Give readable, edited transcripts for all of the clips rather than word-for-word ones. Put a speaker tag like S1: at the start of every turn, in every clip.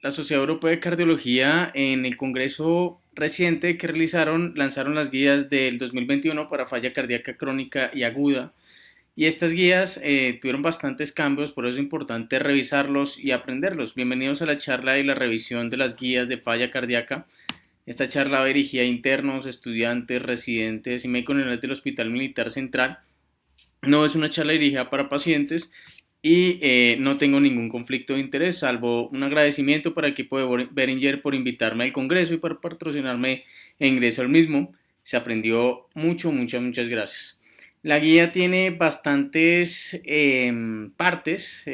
S1: la Sociedad Europea de Cardiología en el congreso reciente que realizaron lanzaron las guías del 2021 para falla cardíaca crónica y aguda. Y estas guías tuvieron bastantes cambios, por eso es importante revisarlos y aprenderlos. Bienvenidos a la charla y la revisión de las guías de falla cardíaca. Esta charla va dirigida a internos, estudiantes, residentes y médicos del Hospital Militar Central. No es una charla dirigida para pacientes y no tengo ningún conflicto de interés, salvo un agradecimiento para el equipo de Behringer por invitarme al congreso y por patrocinarme e ingreso al mismo. Se aprendió mucho, muchas gracias. La guía tiene bastantes partes.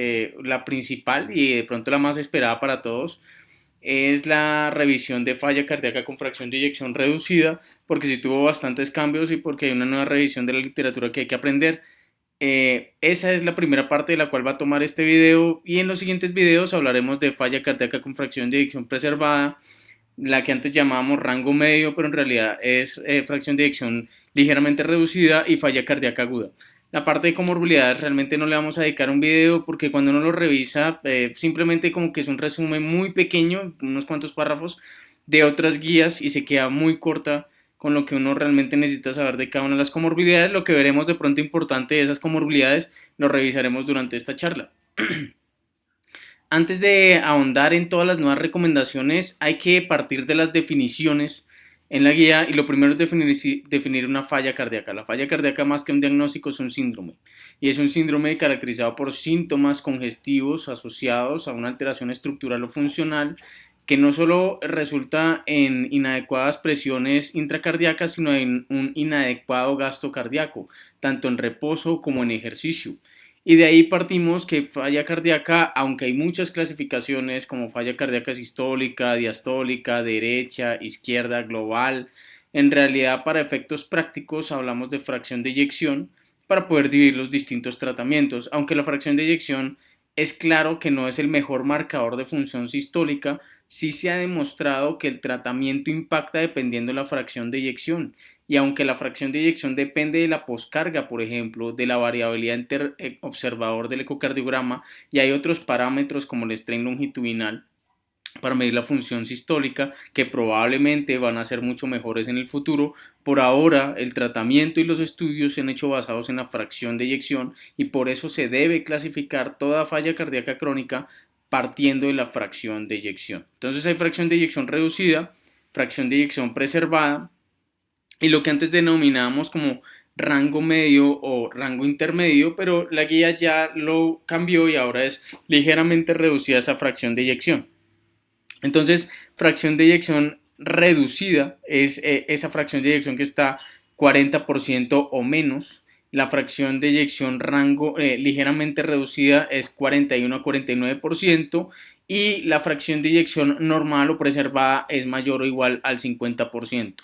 S1: La principal y de pronto la más esperada para todos es la revisión de falla cardíaca con fracción de eyección reducida, porque sí tuvo bastantes cambios y porque hay una nueva revisión de la literatura que hay que aprender. Esa es la primera parte de la cual va a tomar este video, y en los siguientes videos hablaremos de falla cardíaca con fracción de eyección preservada, la que antes llamábamos rango medio, pero en realidad es fracción de eyección ligeramente reducida, y falla cardíaca aguda. La parte de comorbilidades realmente no le vamos a dedicar un video porque cuando uno lo revisa simplemente como que es un resumen muy pequeño, unos cuantos párrafos de otras guías, y se queda muy corta con lo que uno realmente necesita saber de cada una de las comorbilidades. Lo que veremos de pronto importante de esas comorbilidades lo revisaremos durante esta charla. Antes de ahondar en todas las nuevas recomendaciones, hay que partir de las definiciones en la guía, y lo primero es definir una falla cardíaca. La falla cardíaca, más que un diagnóstico, es un síndrome, y es un síndrome caracterizado por síntomas congestivos asociados a una alteración estructural o funcional que no solo resulta en inadecuadas presiones intracardíacas, sino en un inadecuado gasto cardíaco, tanto en reposo como en ejercicio. Y de ahí partimos que falla cardíaca, aunque hay muchas clasificaciones como falla cardíaca sistólica, diastólica, derecha, izquierda, global, en realidad para efectos prácticos hablamos de fracción de eyección para poder dividir los distintos tratamientos, aunque la fracción de eyección es claro que no es el mejor marcador de función sistólica. Sí se ha demostrado que el tratamiento impacta dependiendo de la fracción de eyección, y aunque la fracción de eyección depende de la poscarga, por ejemplo, de la variabilidad interobservador del ecocardiograma, y hay otros parámetros como el strain longitudinal para medir la función sistólica que probablemente van a ser mucho mejores en el futuro. Por ahora el tratamiento y los estudios se han hecho basados en la fracción de eyección, y por eso se debe clasificar toda falla cardíaca crónica partiendo de la fracción de eyección. Entonces hay fracción de eyección reducida, fracción de eyección preservada, y lo que antes denominábamos como rango medio o rango intermedio, pero la guía ya lo cambió y ahora es ligeramente reducida esa fracción de eyección. Entonces, fracción de eyección reducida es esa fracción de eyección que está 40% o menos. La fracción de eyección rango ligeramente reducida es 41 a 49%, y la fracción de eyección normal o preservada es mayor o igual al 50%.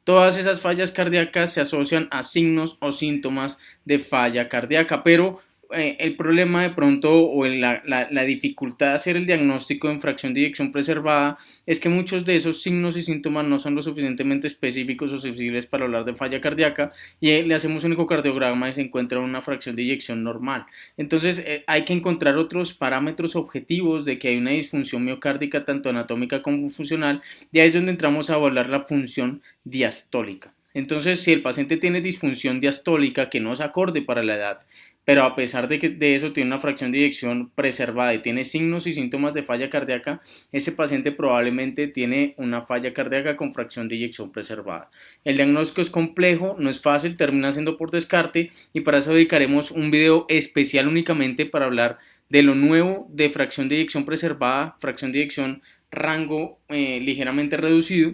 S1: Todas esas fallas cardíacas se asocian a signos o síntomas de falla cardíaca, pero el problema de pronto o la dificultad de hacer el diagnóstico en fracción de eyección preservada es que muchos de esos signos y síntomas no son lo suficientemente específicos o sensibles para hablar de falla cardíaca, y le hacemos un ecocardiograma y se encuentra una fracción de eyección normal. Entonces hay que encontrar otros parámetros objetivos de que hay una disfunción miocárdica tanto anatómica como funcional, y ahí es donde entramos a evaluar la función diastólica. Entonces, si el paciente tiene disfunción diastólica que no es acorde para la edad, pero a pesar de eso tiene una fracción de eyección preservada y tiene signos y síntomas de falla cardíaca, ese paciente probablemente tiene una falla cardíaca con fracción de eyección preservada. El diagnóstico es complejo, no es fácil, termina siendo por descarte, y para eso dedicaremos un video especial únicamente para hablar de lo nuevo de fracción de eyección preservada, fracción de eyección rango ligeramente reducido,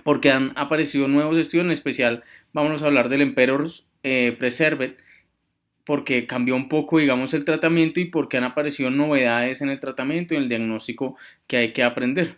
S1: porque han aparecido nuevos estudios. En especial vamos a hablar del Emperor's Preserved, porque cambió un poco, digamos, el tratamiento, y porque han aparecido novedades en el tratamiento y en el diagnóstico que hay que aprender.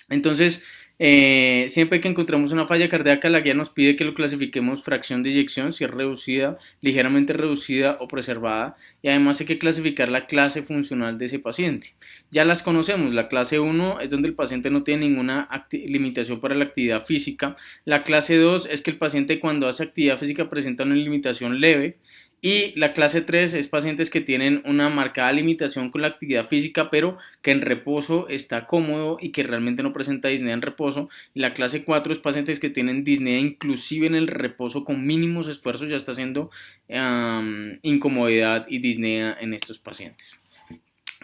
S1: Entonces, siempre que encontramos una falla cardíaca, la guía nos pide que lo clasifiquemos fracción de eyección, si es reducida, ligeramente reducida o preservada, y además hay que clasificar la clase funcional de ese paciente. Ya las conocemos. La clase 1 es donde el paciente no tiene ninguna limitación para la actividad física. La clase 2 es que el paciente cuando hace actividad física presenta una limitación leve, Y la clase 3 es pacientes que tienen una marcada limitación con la actividad física, pero que en reposo está cómodo y que realmente no presenta disnea en reposo. Y la clase 4 es pacientes que tienen disnea inclusive en el reposo con mínimos esfuerzos, ya está haciendo incomodidad y disnea en estos pacientes.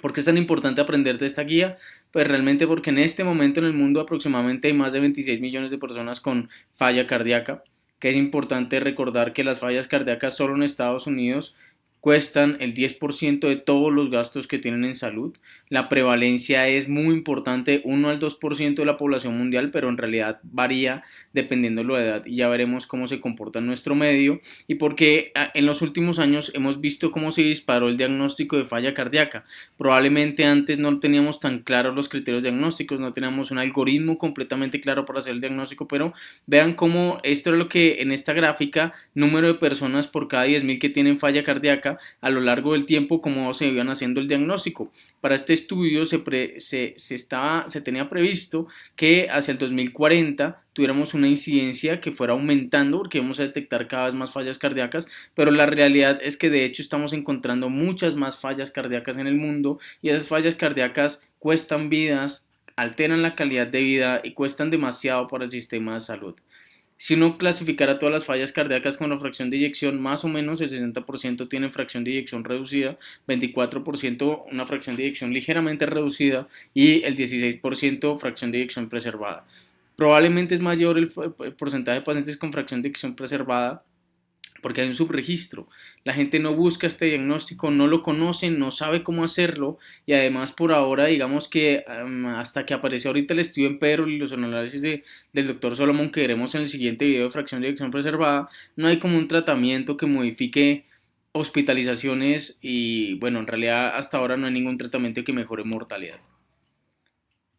S1: ¿Por qué es tan importante aprender de esta guía? Pues realmente porque en este momento en el mundo aproximadamente hay más de 26 millones de personas con falla cardíaca, que es importante recordar que las fallas cardíacas solo en Estados Unidos cuestan el 10% de todos los gastos que tienen en salud. La prevalencia es muy importante, 1 al 2% de la población mundial, pero en realidad varía dependiendo de la edad y ya veremos cómo se comporta en nuestro medio y porque en los últimos años hemos visto cómo se disparó el diagnóstico de falla cardíaca. Probablemente antes no teníamos tan claros los criterios diagnósticos, no teníamos un algoritmo completamente claro para hacer el diagnóstico, pero vean cómo esto es lo que en esta gráfica, número de personas por cada 10.000 que tienen falla cardíaca a lo largo del tiempo, cómo se iban haciendo el diagnóstico. Para este estudio se tenía previsto que hacia el 2040 tuviéramos una incidencia que fuera aumentando porque íbamos a detectar cada vez más fallas cardíacas, pero la realidad es que de hecho estamos encontrando muchas más fallas cardíacas en el mundo y esas fallas cardíacas cuestan vidas, alteran la calidad de vida y cuestan demasiado para el sistema de salud. Si uno clasificara todas las fallas cardíacas con la fracción de eyección, más o menos el 60% tienen fracción de eyección reducida, 24% una fracción de eyección ligeramente reducida y el 16% fracción de eyección preservada. Probablemente es mayor el porcentaje de pacientes con fracción de eyección preservada porque hay un subregistro. La gente no busca este diagnóstico, no lo conoce, no sabe cómo hacerlo y además por ahora digamos que hasta que apareció ahorita el estudio en Pedro y los análisis del doctor Solomon que veremos en el siguiente video de fracción de eyección preservada, no hay como un tratamiento que modifique hospitalizaciones y bueno, en realidad hasta ahora no hay ningún tratamiento que mejore mortalidad.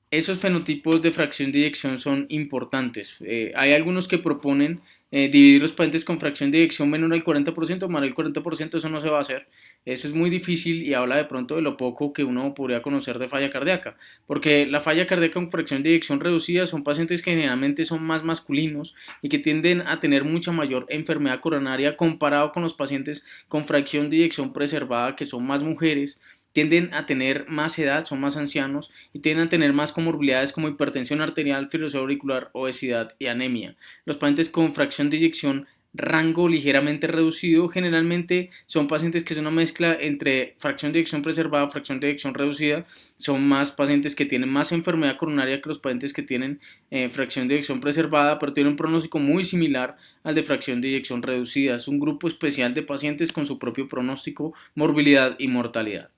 S1: Esos fenotipos de fracción de eyección son importantes. Hay algunos que proponen dividir los pacientes con fracción de eyección menor al 40%, más del 40%, eso no se va a hacer. Eso es muy difícil y habla de pronto de lo poco que uno podría conocer de falla cardíaca, porque la falla cardíaca con fracción de eyección reducida son pacientes que generalmente son más masculinos y que tienden a tener mucha mayor enfermedad coronaria comparado con los pacientes con fracción de eyección preservada que son más mujeres, tienden a tener más edad, son más ancianos y tienden a tener más comorbilidades como hipertensión arterial, fibrilosidad auricular, obesidad y anemia. Los pacientes con fracción de eyección rango ligeramente reducido generalmente son pacientes que son una mezcla entre fracción de eyección preservada, fracción de eyección reducida, son más pacientes que tienen más enfermedad coronaria que los pacientes que tienen fracción de eyección preservada, pero tienen un pronóstico muy similar al de fracción de eyección reducida. Es un grupo especial de pacientes con su propio pronóstico, morbilidad y mortalidad.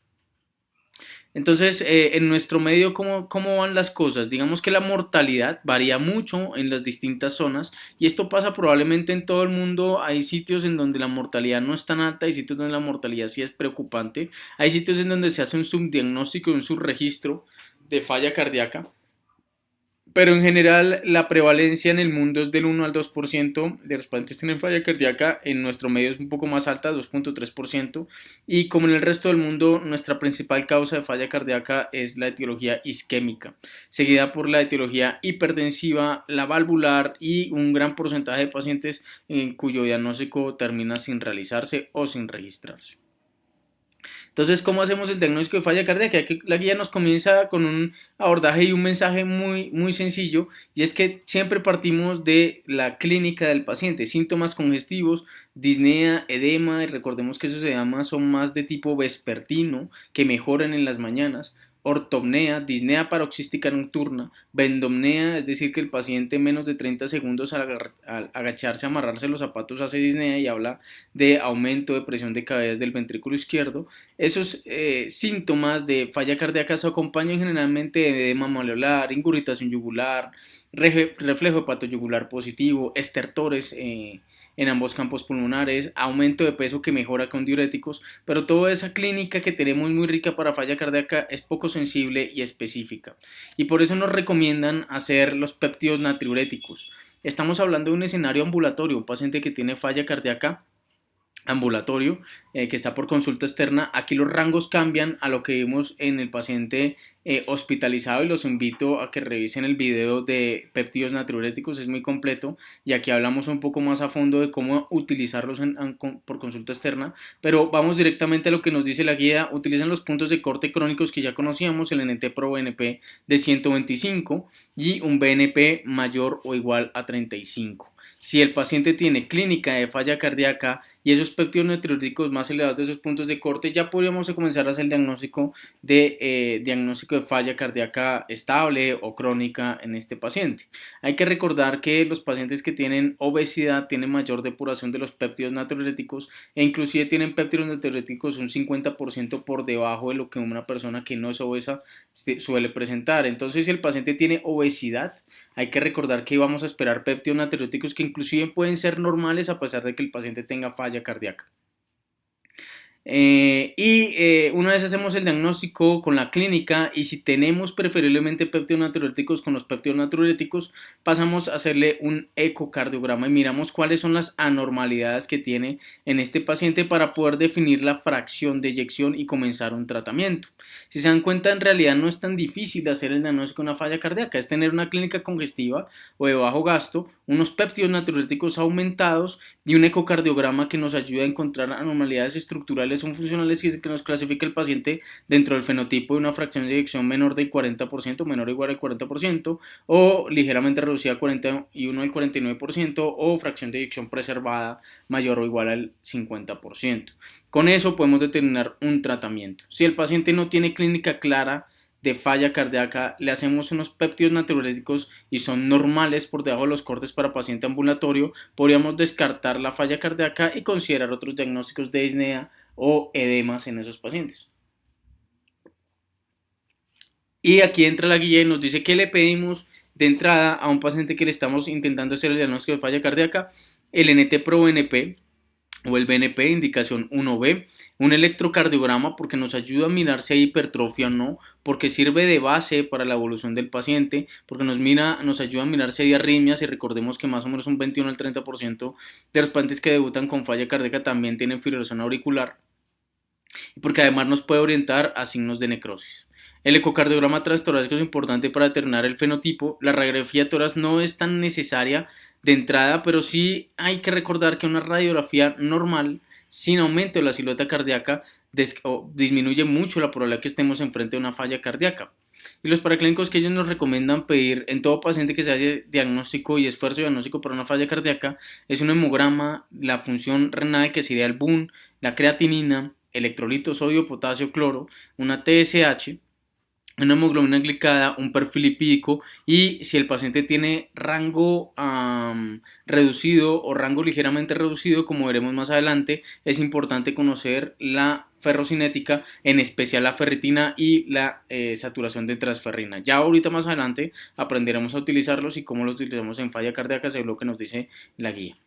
S1: Entonces, en nuestro medio, ¿cómo van las cosas? Digamos que la mortalidad varía mucho en las distintas zonas y esto pasa probablemente en todo el mundo. Hay sitios en donde la mortalidad no es tan alta, hay sitios donde la mortalidad sí es preocupante, hay sitios en donde se hace un subdiagnóstico y un subregistro de falla cardíaca. Pero en general la prevalencia en el mundo es del 1 al 2% de los pacientes que tienen falla cardíaca, en nuestro medio es un poco más alta, 2.3%, y como en el resto del mundo nuestra principal causa de falla cardíaca es la etiología isquémica, seguida por la etiología hipertensiva, la valvular y un gran porcentaje de pacientes en cuyo diagnóstico termina sin realizarse o sin registrarse. Entonces, ¿cómo hacemos el diagnóstico de falla cardíaca? Aquí la guía nos comienza con un abordaje y un mensaje muy sencillo, y es que siempre partimos de la clínica del paciente, síntomas congestivos, disnea, edema, y recordemos que esos edemas son más de tipo vespertino, que mejoran en las mañanas, ortopnea, disnea paroxística nocturna, vendomnea, es decir, que el paciente en menos de 30 segundos al agacharse, amarrarse los zapatos hace disnea y habla de aumento de presión de cabezas del ventrículo izquierdo. Esos síntomas de falla cardíaca se acompañan generalmente de edema maleolar, ingurgitación yugular, reflejo hepatoyugular positivo, estertores en ambos campos pulmonares, aumento de peso que mejora con diuréticos, pero toda esa clínica que tenemos muy rica para falla cardíaca es poco sensible y específica. Y por eso nos recomiendan hacer los péptidos natriuréticos. Estamos hablando de un escenario ambulatorio, un paciente que tiene falla cardíaca ambulatorio, que está por consulta externa. Aquí los rangos cambian a lo que vimos en el paciente hospitalizado, y los invito a que revisen el video de péptidos natriuréticos, es muy completo y aquí hablamos un poco más a fondo de cómo utilizarlos por consulta externa, pero vamos directamente a lo que nos dice la guía. Utilizan los puntos de corte crónicos que ya conocíamos, el NT-proBNP de 125 y un BNP mayor o igual a 35. Si el paciente tiene clínica de falla cardíaca y esos péptidos natriuréticos más elevados de esos puntos de corte, ya podríamos comenzar a hacer el diagnóstico de falla cardíaca estable o crónica en este paciente. Hay que recordar que los pacientes que tienen obesidad tienen mayor depuración de los péptidos natriuréticos e inclusive tienen péptidos natriuréticos un 50% por debajo de lo que una persona que no es obesa suele presentar. Entonces, si el paciente tiene obesidad, hay que recordar que vamos a esperar péptidos natriuréticos que inclusive pueden ser normales a pesar de que el paciente tenga falla cardíaca. Una vez hacemos el diagnóstico con la clínica y si tenemos preferiblemente péptidos natriuréticos, con los péptidos natriuréticos pasamos a hacerle un ecocardiograma y miramos cuáles son las anormalidades que tiene en este paciente para poder definir la fracción de eyección y comenzar un tratamiento. Si se dan cuenta, en realidad no es tan difícil hacer el diagnóstico de una falla cardíaca, es tener una clínica congestiva o de bajo gasto, unos péptidos natriuréticos aumentados y un ecocardiograma que nos ayuda a encontrar anormalidades estructurales o funcionales que nos clasifica el paciente dentro del fenotipo de una fracción de eyección menor del 40%, menor o igual al 40%, o ligeramente reducida al 41 al 49%, o fracción de eyección preservada mayor o igual al 50%. Con eso podemos determinar un tratamiento. Si el paciente no tiene clínica clara de falla cardíaca, le hacemos unos péptidos natriuréticos y son normales por debajo de los cortes para paciente ambulatorio, podríamos descartar la falla cardíaca y considerar otros diagnósticos de disnea o edemas en esos pacientes. Y aquí entra la guía y nos dice que le pedimos de entrada a un paciente que le estamos intentando hacer el diagnóstico de falla cardíaca, el NT-proBNP o el BNP, indicación 1B, un electrocardiograma porque nos ayuda a mirar si hay hipertrofia o no, porque sirve de base para la evolución del paciente, porque nos ayuda a mirar si hay arritmias, y recordemos que más o menos un 21 al 30% de los pacientes que debutan con falla cardíaca también tienen fibrilación auricular, y porque además nos puede orientar a signos de necrosis. El ecocardiograma transtorácico es importante para determinar el fenotipo. La radiografía de tórax no es tan necesaria de entrada, pero sí hay que recordar que una radiografía normal sin aumento de la silueta cardíaca disminuye mucho la probabilidad que estemos enfrente de una falla cardíaca. Y los paraclínicos que ellos nos recomiendan pedir en todo paciente que se hace diagnóstico y esfuerzo diagnóstico para una falla cardíaca es un hemograma, la función renal que sería el BUN, la creatinina, electrolitos sodio, potasio, cloro, una TSH, una hemoglobina glicada, un perfil lipídico, y si el paciente tiene rango reducido o rango ligeramente reducido, como veremos más adelante, es importante conocer la ferrocinética, en especial la ferritina y la saturación de transferrina. Ya ahorita más adelante aprenderemos a utilizarlos y cómo los utilizamos en falla cardíaca, según lo que nos dice la guía.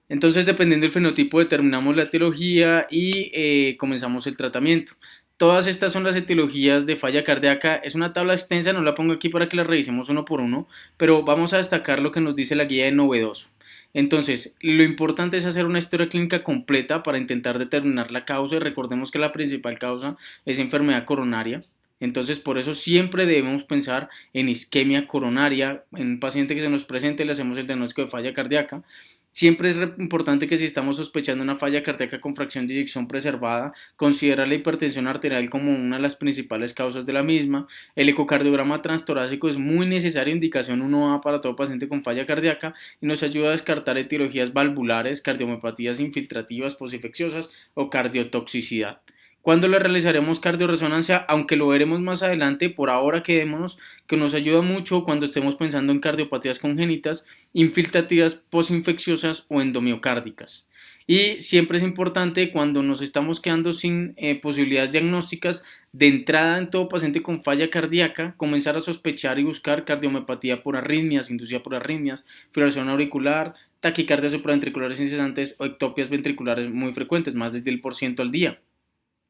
S1: Entonces, dependiendo del fenotipo, determinamos la etiología y comenzamos el tratamiento. Todas estas son las etiologías de falla cardíaca. Es una tabla extensa, no la pongo aquí para que la revisemos uno por uno, pero vamos a destacar lo que nos dice la guía de novedoso. Entonces, lo importante es hacer una historia clínica completa para intentar determinar la causa, y recordemos que la principal causa es enfermedad coronaria. Entonces, por eso siempre debemos pensar en isquemia coronaria. En un paciente que se nos presente le hacemos el diagnóstico de falla cardíaca. Siempre es importante que si estamos sospechando una falla cardíaca con fracción de eyección preservada, considerar la hipertensión arterial como una de las principales causas de la misma. El ecocardiograma transtorácico es muy necesario, indicación 1A para todo paciente con falla cardíaca, y nos ayuda a descartar etiologías valvulares, cardiomepatías infiltrativas postinfecciosas o cardiotoxicidad. ¿Cuándo le realizaremos cardioresonancia? Aunque lo veremos más adelante, por ahora quedémonos que nos ayuda mucho cuando estemos pensando en cardiopatías congénitas, infiltrativas postinfecciosas o endomiocárdicas. Y siempre es importante cuando nos estamos quedando sin posibilidades diagnósticas de entrada en todo paciente con falla cardíaca, comenzar a sospechar y buscar cardiomepatía por arritmias, inducida por arritmias, fibrilación auricular, taquicardias supraventriculares incesantes o ectopias ventriculares muy frecuentes, más del 10% al día.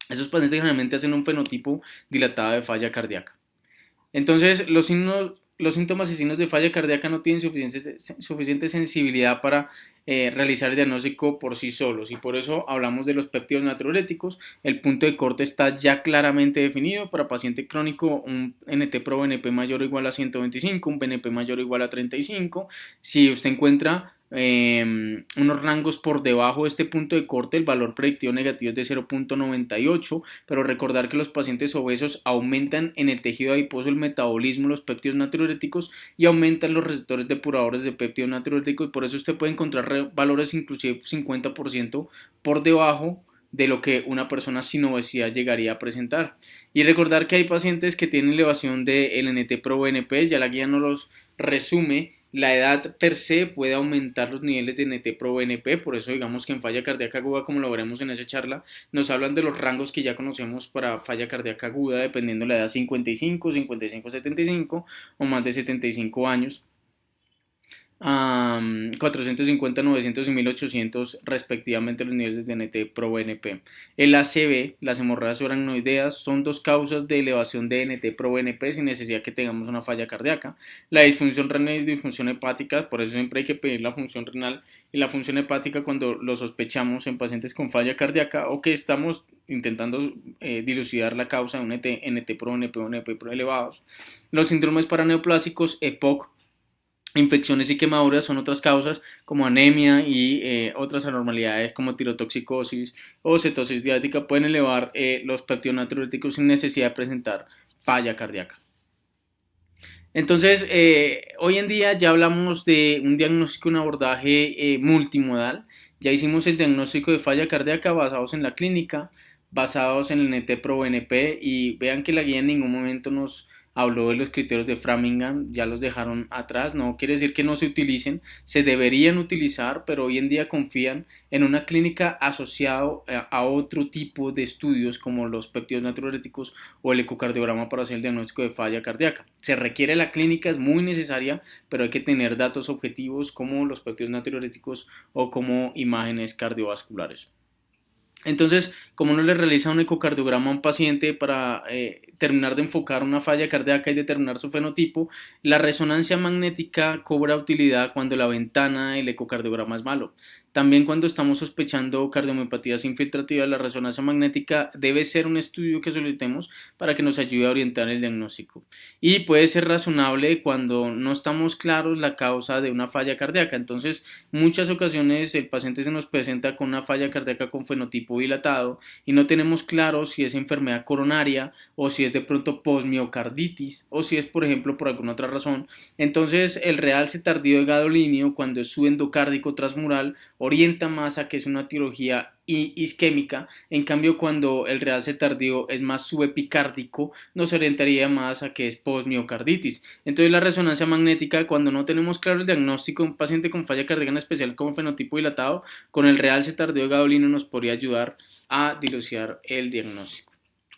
S1: Esos pacientes generalmente hacen un fenotipo dilatado de falla cardíaca. Entonces, los signos los síntomas y signos de falla cardíaca no tienen suficiente sensibilidad para realizar el diagnóstico por sí solos, y por eso hablamos de los péptidos natriuréticos. El punto de corte está ya claramente definido. Para paciente crónico, un NT-proBNP mayor o igual a 125, un BNP mayor o igual a 35. Si usted encuentra unos rangos por debajo de este punto de corte, el valor predictivo negativo es de 0.98, pero recordar que los pacientes obesos aumentan en el tejido adiposo el metabolismo de los péptidos natriuréticos y aumentan los receptores depuradores de péptidos natriuréticos, y por eso usted puede encontrar valores inclusive 50% por debajo de lo que una persona sin obesidad llegaría a presentar. Y recordar que hay pacientes que tienen elevación de NT-proBNP, ya la guía no los resume. La edad per se puede aumentar los niveles de NT-proBNP, por eso digamos que en falla cardíaca aguda, como lo veremos en esa charla, nos hablan de los rangos que ya conocemos para falla cardíaca aguda, dependiendo de la edad: 55, 55, 75 o más de 75 años. 450, 900 y 1800 respectivamente los niveles de NT-proBNP. El ACV, las hemorragias subaracnoideas, son dos causas de elevación de NT-proBNP sin necesidad que tengamos una falla cardíaca. La disfunción renal y disfunción hepática, por eso siempre hay que pedir la función renal y la función hepática cuando lo sospechamos en pacientes con falla cardíaca o que estamos intentando dilucidar la causa de un NT-proBNP o NP elevados. Los síndromes paraneoplásicos, EPOC, infecciones y quemaduras son otras causas, como anemia y otras anormalidades como tirotoxicosis o cetosis diática pueden elevar los péptidos natriuréticos sin necesidad de presentar falla cardíaca. Entonces, hoy en día ya hablamos de un diagnóstico, un abordaje multimodal. Ya hicimos el diagnóstico de falla cardíaca basados en la clínica, basados en el NT-proBNP, y vean que la guía en ningún momento nos habló de los criterios de Framingham, ya los dejaron atrás. No quiere decir que no se utilicen, se deberían utilizar, pero hoy en día confían en una clínica asociado a otro tipo de estudios como los péptidos natriuréticos o el ecocardiograma para hacer el diagnóstico de falla cardíaca. Se requiere la clínica, es muy necesaria, pero hay que tener datos objetivos como los péptidos natriuréticos o como imágenes cardiovasculares. Entonces, como uno le realiza un ecocardiograma a un paciente para terminar de enfocar una falla cardíaca y determinar su fenotipo, la resonancia magnética cobra utilidad cuando la ventana del ecocardiograma es malo. También cuando estamos sospechando cardiomiopatías infiltrativas, la resonancia magnética debe ser un estudio que solicitemos para que nos ayude a orientar el diagnóstico. Y puede ser razonable cuando no estamos claros la causa de una falla cardíaca. Entonces, muchas ocasiones el paciente se nos presenta con una falla cardíaca con fenotipo dilatado y no tenemos claro si es enfermedad coronaria o si es de pronto posmiocarditis o si es, por ejemplo, por alguna otra razón. Entonces, el realce tardío de gadolíneo, cuando es subendocárdico transmural, orienta más a que es una etiología isquémica. En cambio, cuando el realce tardío es más subepicárdico, nos orientaría más a que es posmiocarditis. Entonces, la resonancia magnética, cuando no tenemos claro el diagnóstico de un paciente con falla cardíaca, en especial como fenotipo dilatado, con el realce tardío de gadolíneo nos podría ayudar a dilucidar el diagnóstico.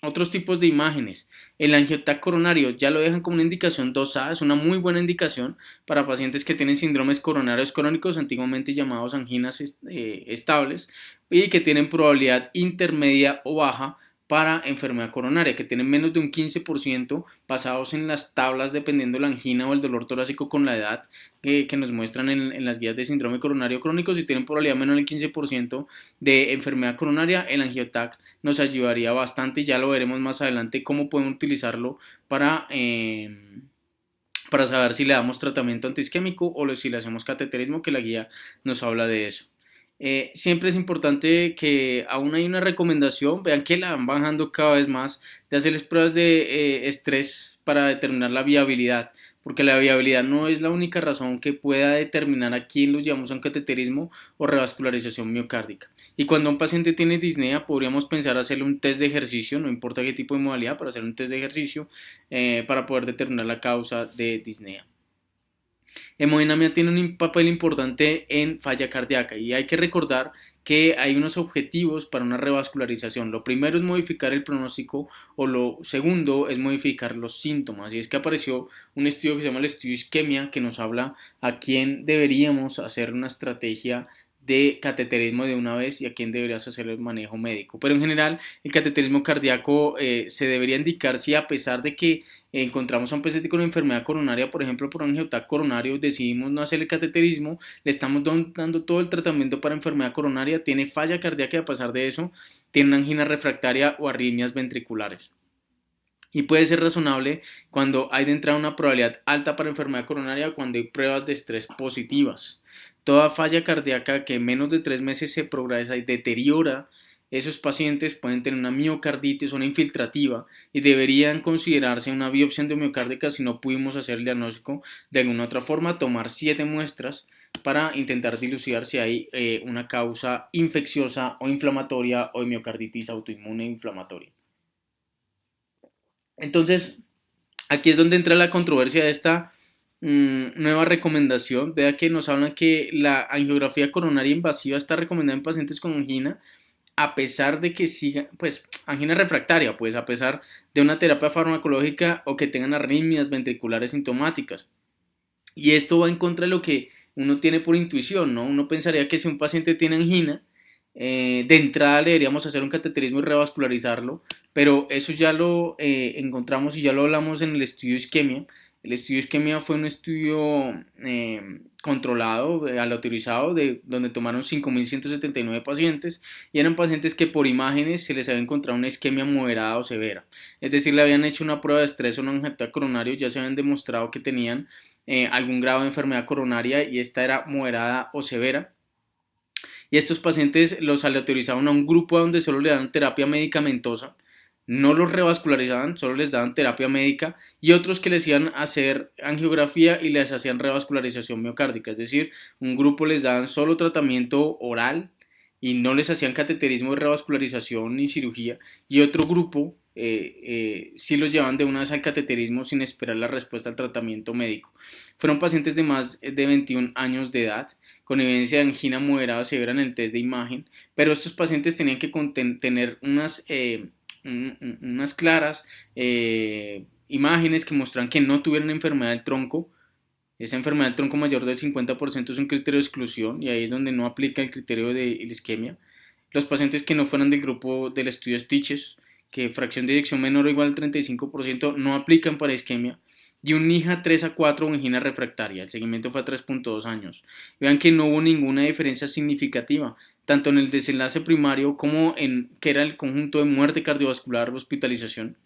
S1: Otros tipos de imágenes. El angiotac coronario ya lo dejan como una indicación 2A, es una muy buena indicación para pacientes que tienen síndromes coronarios crónicos, antiguamente llamados anginas estables, y que tienen probabilidad intermedia o baja para enfermedad coronaria, que tienen menos de un 15% basados en las tablas dependiendo de la angina o el dolor torácico con la edad que nos muestran en las guías de síndrome coronario crónico. Si tienen probabilidad menor del 15% de enfermedad coronaria, el angiotac nos ayudaría bastante. Ya lo veremos más adelante cómo podemos utilizarlo para saber si le damos tratamiento antiisquémico o si le hacemos cateterismo, que la guía nos habla de eso. Siempre es importante que aún hay una recomendación, vean que la van bajando cada vez más, de hacerles pruebas de estrés para determinar la viabilidad, porque la viabilidad no es la única razón que pueda determinar a quién lo llevamos a un cateterismo o revascularización miocárdica. Y cuando un paciente tiene disnea, podríamos pensar hacerle un test de ejercicio, no importa qué tipo de modalidad, para hacer un test de ejercicio para poder determinar la causa de disnea. Hemodinamia tiene un papel importante en falla cardíaca y hay que recordar que hay unos objetivos para una revascularización. Lo primero es modificar el pronóstico, o lo segundo es modificar los síntomas, y es que apareció un estudio que se llama el estudio isquemia, que nos habla a quién deberíamos hacer una estrategia de cateterismo de una vez y a quién deberías hacer el manejo médico. Pero en general, el cateterismo cardíaco se debería indicar si, a pesar de que encontramos a un paciente con una enfermedad coronaria, por ejemplo por un angiotac coronario, decidimos no hacer el cateterismo, le estamos dando todo el tratamiento para enfermedad coronaria, tiene falla cardíaca y a pesar de eso tiene una angina refractaria o arritmias ventriculares. Y puede ser razonable cuando hay de entrada una probabilidad alta para enfermedad coronaria o cuando hay pruebas de estrés positivas. Toda falla cardíaca que en menos de 3 meses se progresa y deteriora, esos pacientes pueden tener una miocarditis o una infiltrativa y deberían considerarse una biopsia endomiocárdica si no pudimos hacer el diagnóstico de alguna otra forma, tomar 7 muestras para intentar dilucidar si hay una causa infecciosa o inflamatoria o de miocarditis autoinmune inflamatoria. Entonces, aquí es donde entra la controversia de esta nueva recomendación. Vea que nos hablan que la angiografía coronaria invasiva está recomendada en pacientes con angina, a pesar de que sigan, pues, angina refractaria, pues, a pesar de una terapia farmacológica o que tengan arritmias ventriculares sintomáticas. Y esto va en contra de lo que uno tiene por intuición, ¿no? Uno pensaría que si un paciente tiene angina, de entrada le deberíamos hacer un cateterismo y revascularizarlo, pero eso ya lo encontramos y ya lo hablamos en el estudio isquemia. El estudio isquemia fue un estudio controlado, aleatorizado, donde tomaron 5.179 pacientes y eran pacientes que por imágenes se les había encontrado una isquemia moderada o severa. Es decir, le habían hecho una prueba de estrés o un angiotac coronario, ya se habían demostrado que tenían algún grado de enfermedad coronaria y esta era moderada o severa. Y estos pacientes los aleatorizaban a un grupo donde solo le daban terapia medicamentosa, no los revascularizaban, solo les daban terapia médica y otros que les iban a hacer angiografía y les hacían revascularización miocárdica, es decir, un grupo les daban solo tratamiento oral y no les hacían cateterismo de revascularización ni cirugía y otro grupo sí los llevaban de una vez al cateterismo sin esperar la respuesta al tratamiento médico. Fueron pacientes de más de 21 años de edad con evidencia de angina moderada severa en el test de imagen, pero estos pacientes tenían que tener unas claras imágenes que muestran que no tuvieron enfermedad del tronco. Esa enfermedad del tronco mayor del 50% es un criterio de exclusión y ahí es donde no aplica el criterio de isquemia. Los pacientes que no fueran del grupo del estudio Stitches, que fracción de eyección menor o igual al 35%, no aplican para isquemia. Y un NIJA 3 a 4 o angina refractaria. El seguimiento fue a 3.2 años. Vean que no hubo ninguna diferencia significativa, tanto en el desenlace primario como en que era el conjunto de muerte cardiovascular, hospitalización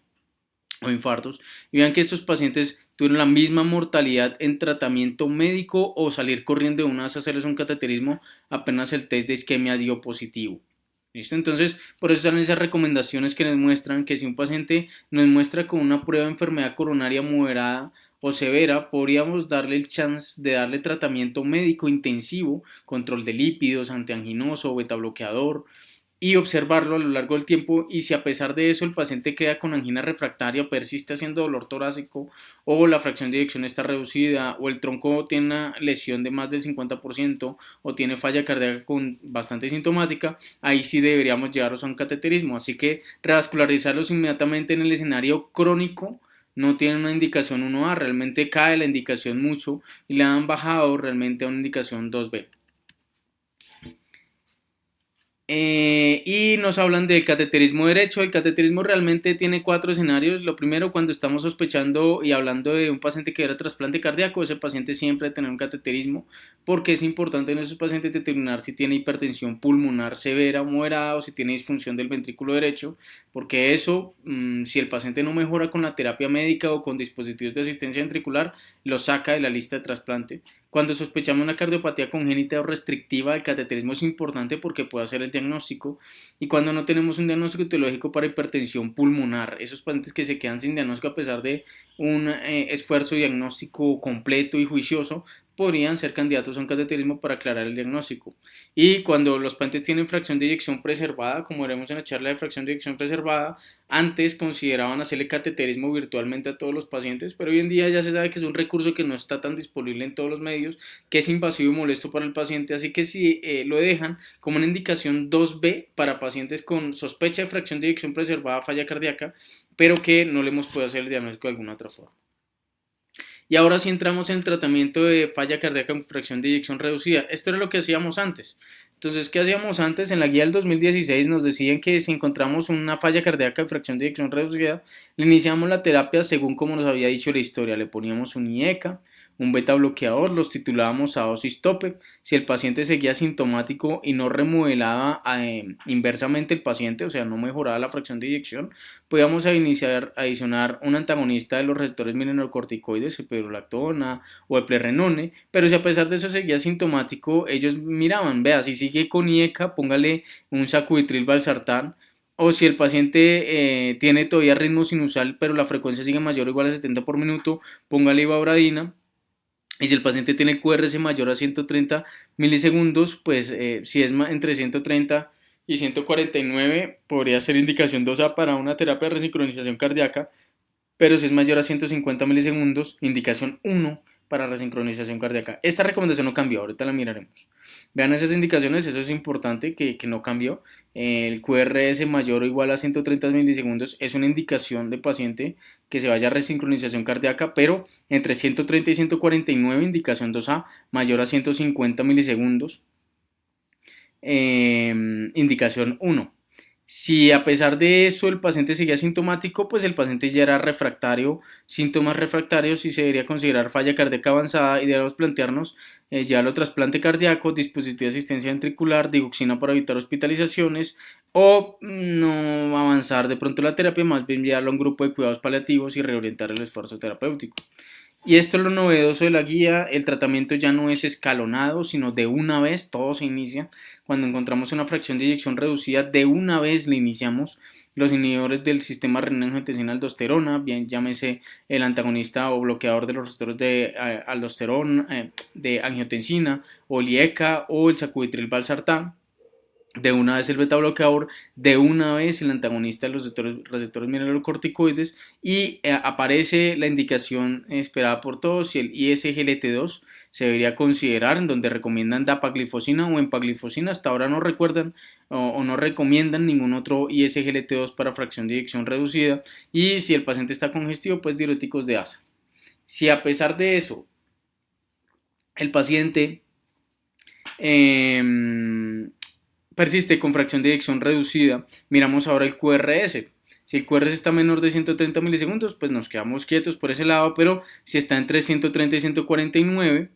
S1: o infartos. Y vean que estos pacientes tuvieron la misma mortalidad en tratamiento médico o salir corriendo de una vez a hacerles un cateterismo apenas el test de isquemia dio positivo. ¿Listo? Entonces, por eso salen esas recomendaciones que nos muestran que si un paciente nos muestra con una prueba de enfermedad coronaria moderada o severa, podríamos darle el chance de darle tratamiento médico intensivo, control de lípidos, antianginoso, beta bloqueador, y observarlo a lo largo del tiempo y si a pesar de eso el paciente queda con angina refractaria o persiste haciendo dolor torácico o la fracción de eyección está reducida o el tronco tiene una lesión de más del 50% o tiene falla cardíaca con bastante sintomática, ahí sí deberíamos llevarlos a un cateterismo. Así que revascularizarlos inmediatamente en el escenario crónico no tiene una indicación 1A, realmente cae la indicación mucho y le han bajado realmente a una indicación 2B. Y nos hablan del cateterismo derecho. El cateterismo realmente tiene 4 escenarios. Lo primero, cuando estamos sospechando y hablando de un paciente que era trasplante cardíaco, ese paciente siempre debe tener un cateterismo porque es importante en esos pacientes determinar si tiene hipertensión pulmonar severa o moderada o si tiene disfunción del ventrículo derecho, porque eso, si el paciente no mejora con la terapia médica o con dispositivos de asistencia ventricular, lo saca de la lista de trasplante. Cuando sospechamos una cardiopatía congénita o restrictiva, el cateterismo es importante porque puede hacer el diagnóstico. Y cuando no tenemos un diagnóstico etiológico para hipertensión pulmonar, esos pacientes que se quedan sin diagnóstico a pesar de un esfuerzo diagnóstico completo y juicioso, podrían ser candidatos a un cateterismo para aclarar el diagnóstico. Y cuando los pacientes tienen fracción de eyección preservada, como veremos en la charla de fracción de eyección preservada, antes consideraban hacerle cateterismo virtualmente a todos los pacientes, pero hoy en día ya se sabe que es un recurso que no está tan disponible en todos los medios, que es invasivo y molesto para el paciente, así que si lo dejan como una indicación 2B para pacientes con sospecha de fracción de eyección preservada, falla cardíaca, pero que no le hemos podido hacer el diagnóstico de alguna otra forma. Y ahora sí entramos en el tratamiento de falla cardíaca con fracción de eyección reducida. Esto era lo que hacíamos antes. Entonces, ¿qué hacíamos antes? En la guía del 2016 nos decían que si encontramos una falla cardíaca de fracción de eyección reducida, le iniciamos la terapia según como nos había dicho la historia. Le poníamos un IECA, un beta bloqueador, los titulábamos a dosis tope. Si el paciente seguía sintomático y no remodelaba inversamente el paciente, o sea, no mejoraba la fracción de eyección, podíamos adicionar un antagonista de los receptores mineralocorticoides, epidurolactona o eplerenone, pero si a pesar de eso seguía sintomático, ellos miraban, vea, si sigue con IECA, póngale un sacubitril valsartán, o si el paciente tiene todavía ritmo sinusal, pero la frecuencia sigue mayor o igual a 70 por minuto, póngale ibabradina. Y si el paciente tiene QRS mayor a 130 milisegundos, pues si es entre 130 y 149, podría ser indicación 2A para una terapia de resincronización cardíaca, pero si es mayor a 150 milisegundos, indicación 1 para resincronización cardíaca. Esta recomendación no cambió, ahorita la miraremos. Vean esas indicaciones, eso es importante que no cambió. El QRS mayor o igual a 130 milisegundos es una indicación de paciente que se vaya a resincronización cardíaca, pero entre 130 y 149, indicación 2A, mayor a 150 milisegundos, indicación 1. Si a pesar de eso el paciente seguía sintomático, pues el paciente ya era refractario, síntomas refractarios y se debería considerar falla cardíaca avanzada y debemos plantearnos ya lo trasplante cardíaco, dispositivo de asistencia ventricular, digoxina para evitar hospitalizaciones o no avanzar de pronto la terapia, más bien enviarlo a un grupo de cuidados paliativos y reorientar el esfuerzo terapéutico. Y esto es lo novedoso de la guía, el tratamiento ya no es escalonado, sino de una vez, todo se inicia. Cuando encontramos una fracción de eyección reducida, de una vez le iniciamos los inhibidores del sistema renina-angiotensina-aldosterona, bien llámese el antagonista o bloqueador de los receptores de aldosterona, de angiotensina, o el IECA o el sacubitril valsartán. De una vez el beta bloqueador, de una vez el antagonista de los receptores mineralocorticoides y aparece la indicación esperada por todos si el ISGLT2 se debería considerar, en donde recomiendan dapaglifosina o empaglifosina, hasta ahora no recuerdan o no recomiendan ningún otro ISGLT2 para fracción de eyección reducida, y si el paciente está congestivo, pues diuréticos de asa. Si a pesar de eso el paciente persiste con fracción de eyección reducida, miramos ahora el QRS. Si el QRS está menor de 130 milisegundos, pues nos quedamos quietos por ese lado, pero si está entre 130 y 149,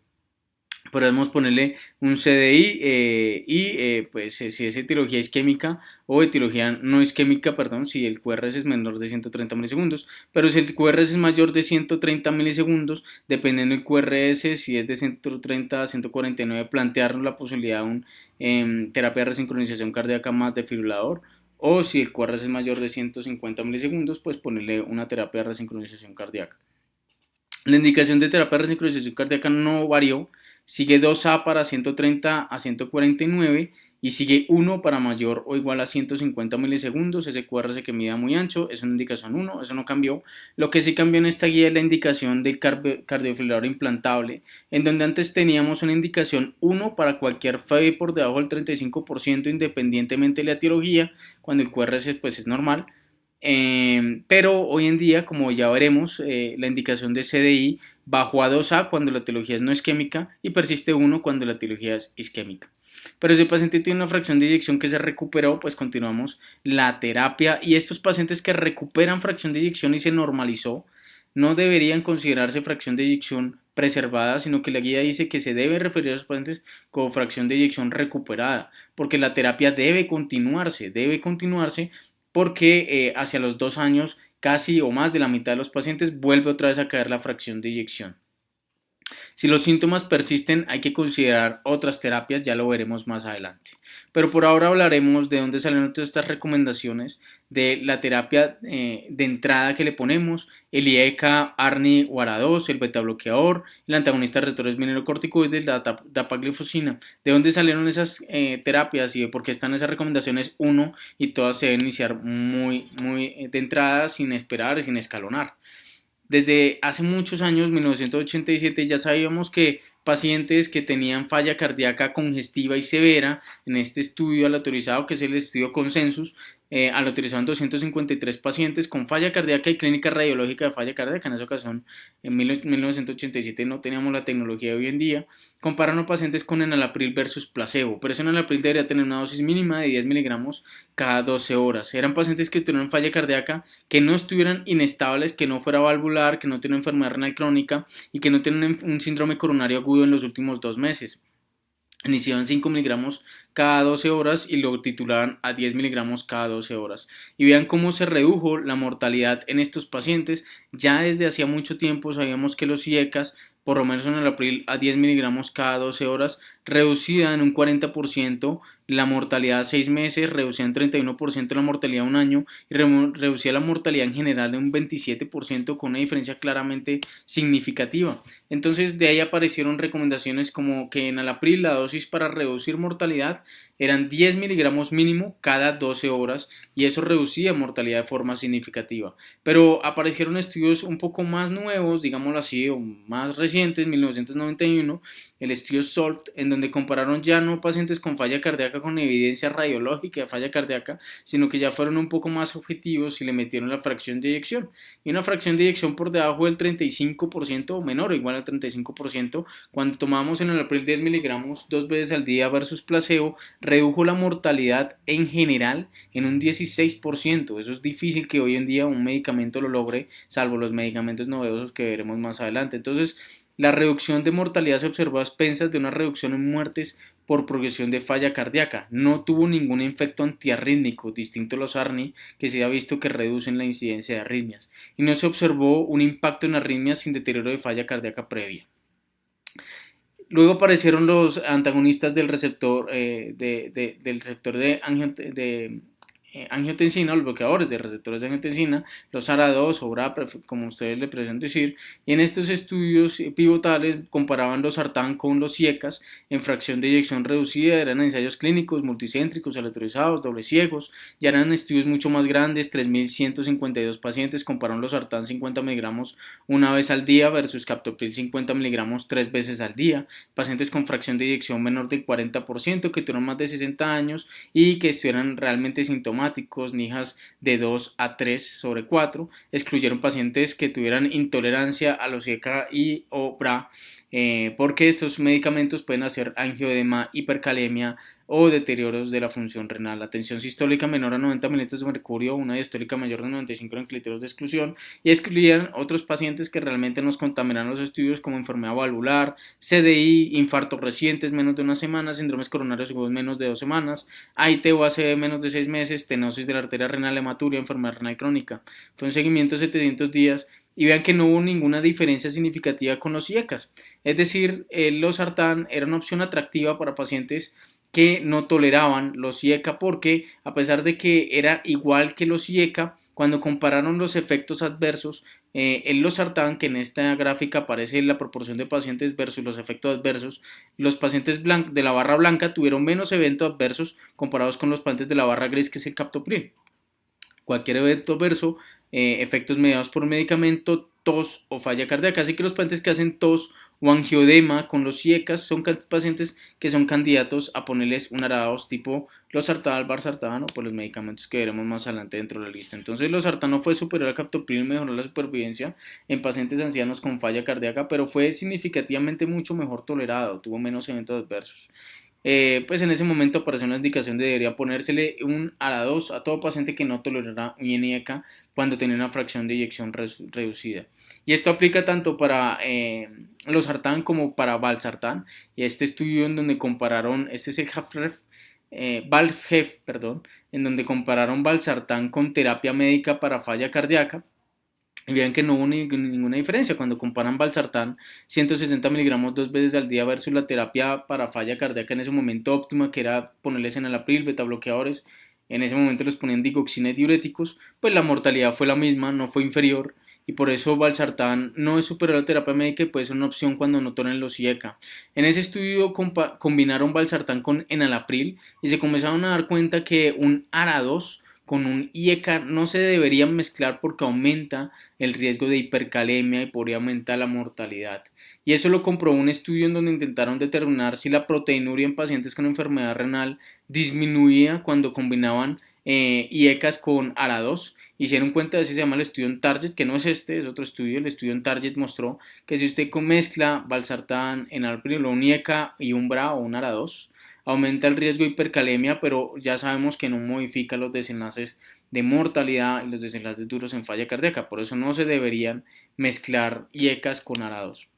S1: podemos ponerle un CDI pues si es etiología isquémica o etiología no isquémica, perdón, si el QRS es menor de 130 milisegundos, pero si el QRS es mayor de 130 milisegundos, dependiendo del QRS, si es de 130 a 149, plantearnos la posibilidad de terapia de resincronización cardíaca más defibrilador, o si el QRS es mayor de 150 milisegundos, pues ponerle una terapia de resincronización cardíaca. La indicación de terapia de resincronización cardíaca no varió, sigue 2A para 130 a 149 y sigue 1 para mayor o igual a 150 milisegundos. Ese QRS que mida muy ancho es una indicación 1, eso no cambió. Lo que sí cambió en esta guía es la indicación del cardiofibrilador implantable, en donde antes teníamos una indicación 1 para cualquier FEV por debajo del 35% independientemente de la etiología, cuando el QRS pues es normal. Pero hoy en día, como ya veremos, la indicación de CDI bajó a 2A cuando la etiología es no isquémica y persiste 1 cuando la etiología es isquémica. Pero si el paciente tiene una fracción de eyección que se recuperó, pues continuamos la terapia, y estos pacientes que recuperan fracción de eyección y se normalizó, no deberían considerarse fracción de eyección preservada, sino que la guía dice que se debe referir a los pacientes como fracción de eyección recuperada, porque la terapia debe continuarse porque hacia los 2 años casi o más de la mitad de los pacientes vuelve otra vez a caer la fracción de eyección. Si los síntomas persisten, hay que considerar otras terapias, ya lo veremos más adelante. Pero por ahora hablaremos de dónde salen todas estas recomendaciones de la terapia de entrada que le ponemos, el IECA, ARNI o ARA2, el beta bloqueador, el antagonista de receptores mineralocorticoides, la dapaglifosina. ¿De dónde salieron esas terapias y de por qué están esas recomendaciones 1 y todas se deben iniciar muy de entrada, sin esperar, sin escalonar? Desde hace muchos años, 1987, ya sabíamos que pacientes que tenían falla cardíaca congestiva y severa, en este estudio aleatorizado que es el estudio Consensus, alotrizaban 253 pacientes con falla cardíaca y clínica radiológica de falla cardíaca. En esa ocasión, en 1987 no teníamos la tecnología de hoy en día. Compararon pacientes con enalapril versus placebo, pero ese enalapril debería tener una dosis mínima de 10 miligramos cada 12 horas. Eran pacientes que tuvieron falla cardíaca, que no estuvieran inestables, que no fuera valvular, que no tienen enfermedad renal crónica y que no tienen un síndrome coronario agudo en los últimos 2 meses. Iniciaban 5 miligramos cada 12 horas y lo titulaban a 10 miligramos cada 12 horas. Y vean cómo se redujo la mortalidad en estos pacientes. Ya desde hacía mucho tiempo sabíamos que los IECAS, por lo menos en el abril, a 10 miligramos cada 12 horas, reducida en un 40% la mortalidad a 6 meses, reducía en 31% la mortalidad a un año y reducía la mortalidad en general de un 27% con una diferencia claramente significativa. Entonces de ahí aparecieron recomendaciones como que en enalapril la dosis para reducir mortalidad eran 10 miligramos mínimo cada 12 horas y eso reducía mortalidad de forma significativa. Pero aparecieron estudios un poco más nuevos, digámoslo así, o más recientes, en 1991, el estudio SOLVE, en donde compararon ya no pacientes con falla cardíaca con evidencia radiológica de falla cardíaca, sino que ya fueron un poco más objetivos y le metieron la fracción de eyección. Y una fracción de eyección por debajo del 35% o menor o igual al 35%, cuando tomamos en el abril 10 miligramos 2 veces al día versus placebo, redujo la mortalidad en general en un 16%. Eso es difícil que hoy en día un medicamento lo logre, salvo los medicamentos novedosos que veremos más adelante. Entonces, la reducción de mortalidad se observó a expensas de una reducción en muertes por progresión de falla cardíaca. No tuvo ningún efecto antiarrítmico, distinto a los ARNI, que se ha visto que reducen la incidencia de arritmias. Y no se observó un impacto en arritmias sin deterioro de falla cardíaca previa. Luego aparecieron los antagonistas del receptor del receptor de angiotensina, los bloqueadores de receptores de angiotensina, los ARA2 o BRA, como ustedes le prefieren decir, y en estos estudios pivotales comparaban los sartán con los IECAS en fracción de eyección reducida, eran ensayos clínicos, multicéntricos, aleatorizados, doble ciegos, ya eran estudios mucho más grandes, 3.152 pacientes, compararon los sartán 50 miligramos una vez al día versus captopril 50 miligramos 3 veces al día, pacientes con fracción de eyección menor del 40%, que tuvieron más de 60 años y que estuvieran realmente sintomáticos, NIHAS de 2 a 3 sobre 4, excluyeron pacientes que tuvieran intolerancia a los IECA y o BRA, porque estos medicamentos pueden hacer angioedema, hipercalemia o deterioros de la función renal. La tensión sistólica menor a 90 mililitros de mercurio, una diastólica mayor de 95 en criterios de exclusión, y excluían otros pacientes que realmente nos contaminan los estudios como enfermedad valvular, CDI, infartos recientes menos de una semana, síndromes coronarios agudos menos de 2 semanas, AIT o ACV menos de 6 meses, estenosis de la arteria renal hematuria, enfermedad renal crónica. Fue un seguimiento de 700 días y vean que no hubo ninguna diferencia significativa con los IECAS. Es decir, los sartán era una opción atractiva para pacientes que no toleraban los IECA porque a pesar de que era igual que los IECA, cuando compararon los efectos adversos, el losartán, que en esta gráfica aparece la proporción de pacientes versus los efectos adversos, los pacientes de la barra blanca tuvieron menos eventos adversos comparados con los pacientes de la barra gris, que es el captopril. Cualquier evento adverso, efectos mediados por un medicamento, tos o falla cardíaca. Así que los pacientes que hacen tos o angioedema con los IECAS son pacientes que son candidatos a ponerles un ARA2 tipo losartán, valsartán o por los medicamentos que veremos más adelante dentro de la lista. Entonces losartán no fue superior al captopril, mejoró la supervivencia en pacientes ancianos con falla cardíaca, pero fue significativamente mucho mejor tolerado, tuvo menos eventos adversos. Pues en ese momento apareció una indicación de debería ponérsele un ARA2 a todo paciente que no tolerara un INECA cuando tenía una fracción de eyección reducida. Y esto aplica tanto para losartán como para valsartán. Y este estudio en donde compararon, este es el VALFHEF, perdón, en donde compararon valsartán con terapia médica para falla cardíaca. Y vean que no hubo ninguna diferencia cuando comparan valsartán 160 miligramos 2 veces al día versus la terapia para falla cardíaca en ese momento óptima, que era ponerles enalapril, beta bloqueadores. En ese momento los ponían digoxina y diuréticos, pues la mortalidad fue la misma, no fue inferior, y por eso valsartán no es superior a la terapia médica y puede ser una opción cuando no toleran los IECA. En ese estudio combinaron valsartán con enalapril y se comenzaron a dar cuenta que un ARA2 con un IECA no se deberían mezclar porque aumenta el riesgo de hipercalemia y podría aumentar la mortalidad. Y eso lo comprobó un estudio en donde intentaron determinar si la proteinuria en pacientes con enfermedad renal disminuía cuando combinaban y ECAs con ARA2. Hicieron cuenta de eso, se llama el estudio en Target, que no es este, es otro estudio. El estudio en Target mostró que si usted mezcla valsartán, enalapril, un ECA y un BRA o un ARA2, aumenta el riesgo de hipercalemia, pero ya sabemos que no modifica los desenlaces de mortalidad y los desenlaces duros en falla cardíaca. Por eso no se deberían mezclar IECAs con ARA2.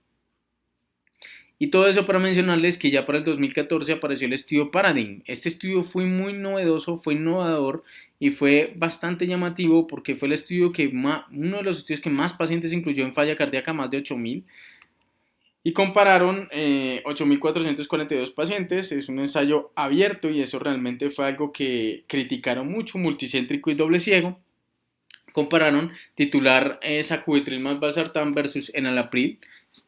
S1: Y todo eso para mencionarles que ya para el 2014 apareció el estudio Paradigm. Este estudio fue muy novedoso, fue innovador y fue bastante llamativo porque fue el estudio uno de los estudios que más pacientes incluyó en falla cardíaca, más de 8.000. Y compararon 8.442 pacientes. Es un ensayo abierto y eso realmente fue algo que criticaron mucho, multicéntrico y doble ciego. Compararon titular sacubitril más valsartán versus enalapril.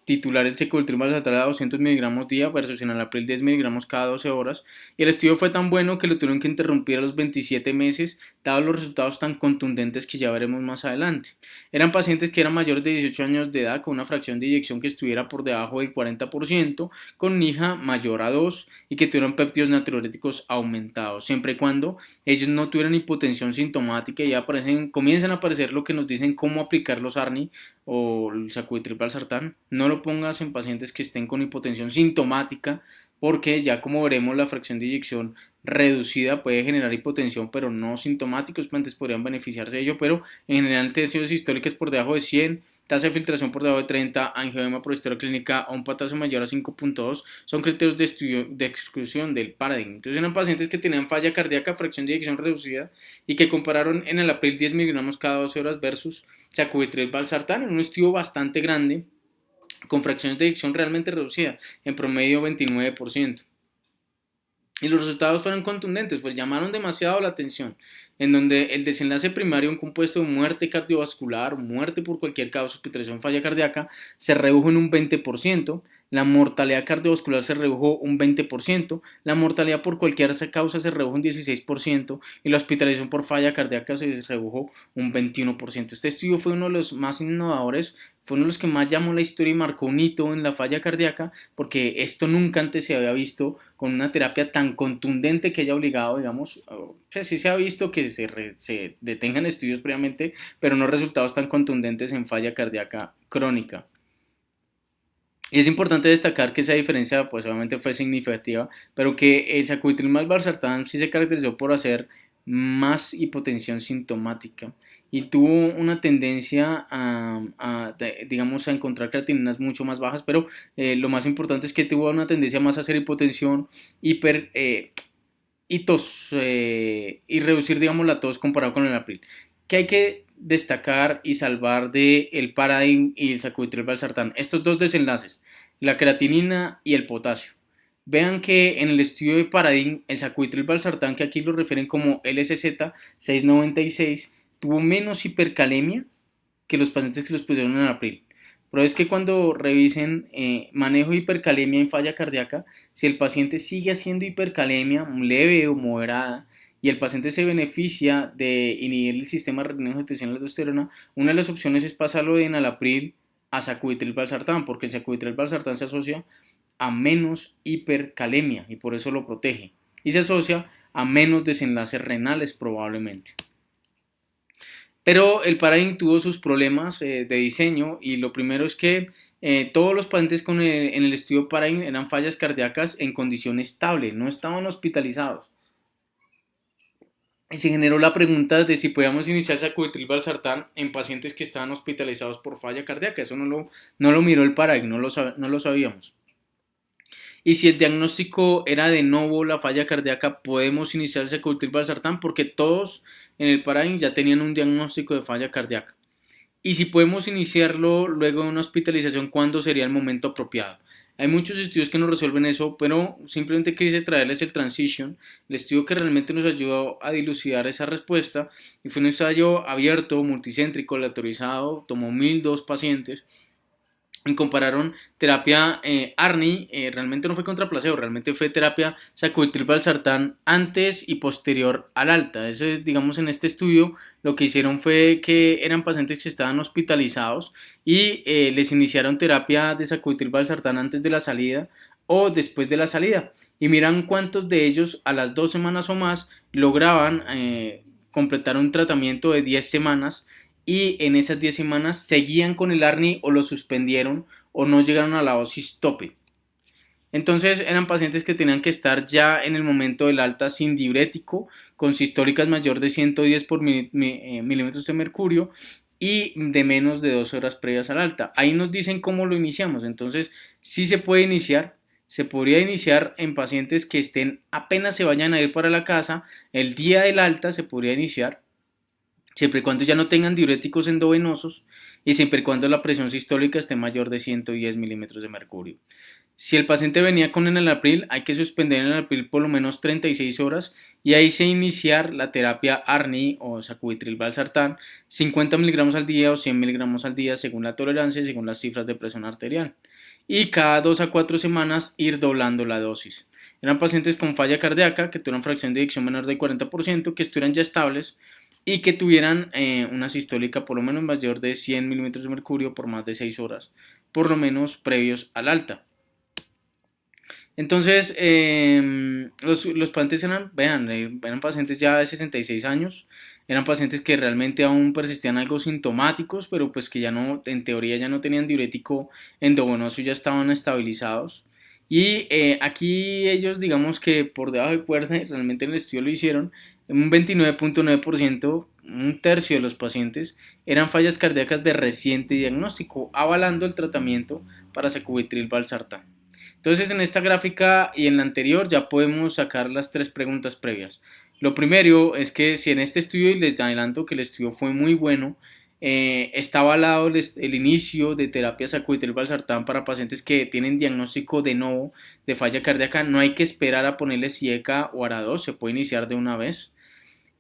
S1: Titular el sacubitril valsartán a 200 miligramos día versus enalapril 10 miligramos cada 12 horas. Y el estudio fue tan bueno que lo tuvieron que interrumpir a los 27 meses, dados los resultados tan contundentes que ya veremos más adelante. Eran pacientes que eran mayores de 18 años de edad, con una fracción de eyección que estuviera por debajo del 40%, con NIHA mayor a 2 y que tuvieran péptidos natriuréticos aumentados, siempre y cuando ellos no tuvieran hipotensión sintomática. Y ya comienzan a aparecer lo que nos dicen cómo aplicar los ARNI o el sacubitril valsartán. No lo pongas en pacientes que estén con hipotensión sintomática, porque ya como veremos la fracción de eyección reducida puede generar hipotensión, pero no sintomáticos. Los pacientes podrían beneficiarse de ello, pero en general TSOs históricas por debajo de 100, tasa de filtración por debajo de 30, angioedema por historia clínica o un potasio mayor a 5.2 son criterios de exclusión del Paradigm. Entonces eran pacientes que tenían falla cardíaca, fracción de eyección reducida y que compararon enalapril 10 miligramos cada 12 horas versus sacubitril valsartán en un estudio bastante grande con fracciones de eyección realmente reducida, en promedio 29%. Y los resultados fueron contundentes, pues llamaron demasiado la atención, en donde el desenlace primario, un compuesto de muerte cardiovascular, muerte por cualquier causa, hospitalización, falla cardíaca, se redujo en un 20%, la mortalidad cardiovascular se redujo un 20%, la mortalidad por cualquier causa se redujo un 16% y la hospitalización por falla cardíaca se redujo un 21%. Este estudio fue uno de los más innovadores, fue uno de los que más llamó la historia y marcó un hito en la falla cardíaca, porque esto nunca antes se había visto con una terapia tan contundente que haya obligado, digamos, sí se ha visto que se detengan estudios previamente, pero no resultados tan contundentes en falla cardíaca crónica. Y es importante destacar que esa diferencia pues obviamente fue significativa, pero que el sacubitril más valsartán sí se caracterizó por hacer más hipotensión sintomática y tuvo una tendencia digamos, a encontrar creatininas mucho más bajas, pero lo más importante es que tuvo una tendencia más a hacer hipotensión, y tos, y reducir, digamos, la tos comparado con el enalapril. ¿Qué hay que destacar y salvar de el Paradigm y el sacubitril valsartán? Estos dos desenlaces, la creatinina y el potasio. Vean que en el estudio de Paradigm, el sacubitril valsartán, que aquí lo refieren como LSZ 696, tuvo menos hipercalemia que los pacientes que los pusieron en enalapril. Pero es que cuando revisen manejo de hipercalemia en falla cardíaca, si el paciente sigue haciendo hipercalemia leve o moderada y el paciente se beneficia de inhibir el sistema renina-angiotensina de aldosterona, una de las opciones es pasarlo de enalapril a sacubitril valsartán, porque el sacubitril valsartán se asocia a menos hipercalemia y por eso lo protege. Y se asocia a menos desenlaces renales probablemente. Pero el Paradigm tuvo sus problemas de diseño, y lo primero es que todos los pacientes en el estudio Paradigm eran fallas cardíacas en condición estable, no estaban hospitalizados. Y se generó la pregunta de si podíamos iniciar sacubitril valsartán en pacientes que estaban hospitalizados por falla cardíaca. Eso no lo miró el Paradigm, no lo sabíamos. Y si el diagnóstico era de novo la falla cardíaca, podemos iniciar el sacubitril valsartán, porque todos en el Paradigm ya tenían un diagnóstico de falla cardíaca. Y si podemos iniciarlo luego de una hospitalización, ¿cuándo sería el momento apropiado? Hay muchos estudios que nos resuelven eso, pero simplemente quise traerles el Transition, el estudio que realmente nos ayudó a dilucidar esa respuesta, y fue un ensayo abierto, multicéntrico, aleatorizado, tomó 1.002 pacientes, y compararon terapia ARNI, realmente no fue contra placebo, realmente fue terapia sacubitril valsartán antes y posterior al alta. Eso es, digamos, en este estudio lo que hicieron fue que eran pacientes que estaban hospitalizados y les iniciaron terapia de sacubitril valsartán antes de la salida o después de la salida, y miran cuántos de ellos a las 2 semanas o más lograban completar un tratamiento de 10 semanas y en esas 10 semanas seguían con el ARNI o lo suspendieron o no llegaron a la dosis tope. Entonces eran pacientes que tenían que estar ya en el momento del alta sin diurético, con sistólicas mayor de 110 por milímetros de mercurio y de menos de 2 horas previas al alta. Ahí nos dicen cómo lo iniciamos. Entonces sí se puede iniciar. Se podría iniciar en pacientes que estén apenas se vayan a ir para la casa. El día del alta se podría iniciar siempre y cuando ya no tengan diuréticos endovenosos y siempre y cuando la presión sistólica esté mayor de 110 milímetros de mercurio. Si el paciente venía con enalapril, hay que suspender el enalapril por lo menos 36 horas y ahí se iniciar la terapia ARNI o sacubitril valsartán 50 miligramos al día o 100 miligramos al día según la tolerancia y según las cifras de presión arterial. Y cada 2 a 4 semanas ir doblando la dosis. Eran pacientes con falla cardíaca que tuvieran fracción de eyección menor del 40%, que estuvieran ya estables y que tuvieran una sistólica por lo menos mayor de 100 milímetros de mercurio por más de 6 horas, por lo menos previos al alta. Entonces, los pacientes eran pacientes ya de 66 años, eran pacientes que realmente aún persistían algo sintomáticos, pero pues que ya no, en teoría ya no tenían diurético endovenoso, ya estaban estabilizados. Y aquí ellos, digamos que por debajo de cuerda, realmente en el estudio lo hicieron, un 29.9%, un tercio de los pacientes, eran fallas cardíacas de reciente diagnóstico, avalando el tratamiento para sacubitril valsartán. Entonces en esta gráfica y en la anterior ya podemos sacar las 3 preguntas previas. Lo primero es que si en este estudio, y les adelanto que el estudio fue muy bueno, está avalado el inicio de terapia sacubitril valsartán para pacientes que tienen diagnóstico de novo de falla cardíaca, no hay que esperar a ponerle SIECA o ARA2, se puede iniciar de una vez.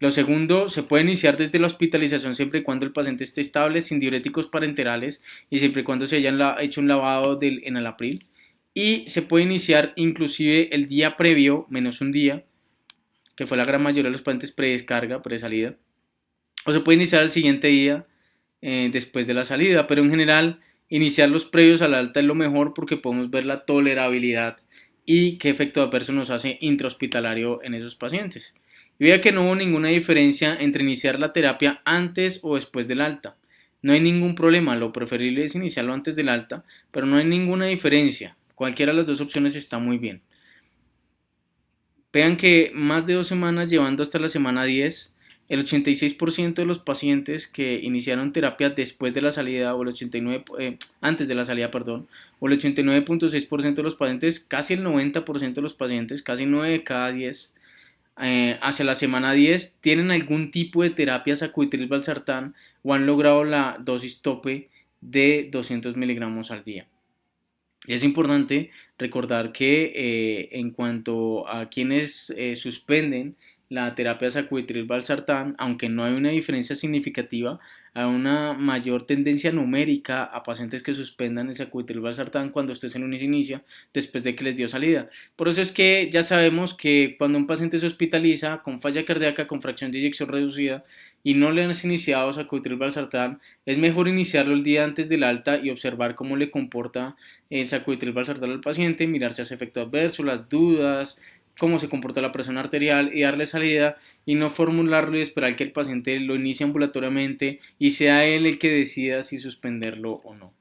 S1: Lo segundo, se puede iniciar desde la hospitalización siempre y cuando el paciente esté estable, sin diuréticos parenterales y siempre y cuando se hayan hecho un lavado del enalapril. Y se puede iniciar inclusive el día previo, menos un día, que fue la gran mayoría de los pacientes predescarga, presalida, o se puede iniciar el siguiente día después de la salida, pero en general iniciar los previos al alta es lo mejor porque podemos ver la tolerabilidad y qué efecto adverso nos hace intrahospitalario en esos pacientes. Y vea que no hubo ninguna diferencia entre iniciar la terapia antes o después del alta. No hay ningún problema, lo preferible es iniciarlo antes del alta, pero no hay ninguna diferencia. Cualquiera de las dos opciones está muy bien. Vean que más de 2 semanas llevando hasta la semana 10, el 86% de los pacientes que iniciaron terapia después de la salida, o el 89%, antes de la salida, perdón, o el 89.6% de los pacientes, casi el 90% de los pacientes, casi 9 de cada 10, hacia la semana 10 tienen algún tipo de terapia sacubitril valsartán o han logrado la dosis tope de 200 miligramos al día. Y es importante recordar que en cuanto a quienes suspenden la terapia sacubitril valsartán, aunque no hay una diferencia significativa, hay una mayor tendencia numérica a pacientes que suspendan el sacubitril valsartán cuando este se los inicia después de que les dio salida. Por eso es que ya sabemos que cuando un paciente se hospitaliza con falla cardíaca con fracción de eyección reducida y no le han iniciado sacubitril valsartán, es mejor iniciarlo el día antes del alta y observar cómo le comporta el sacubitril valsartán al paciente, mirar si hace efecto adverso, las dudas, cómo se comporta la presión arterial y darle salida y no formularlo y esperar que el paciente lo inicie ambulatoriamente y sea él el que decida si suspenderlo o no.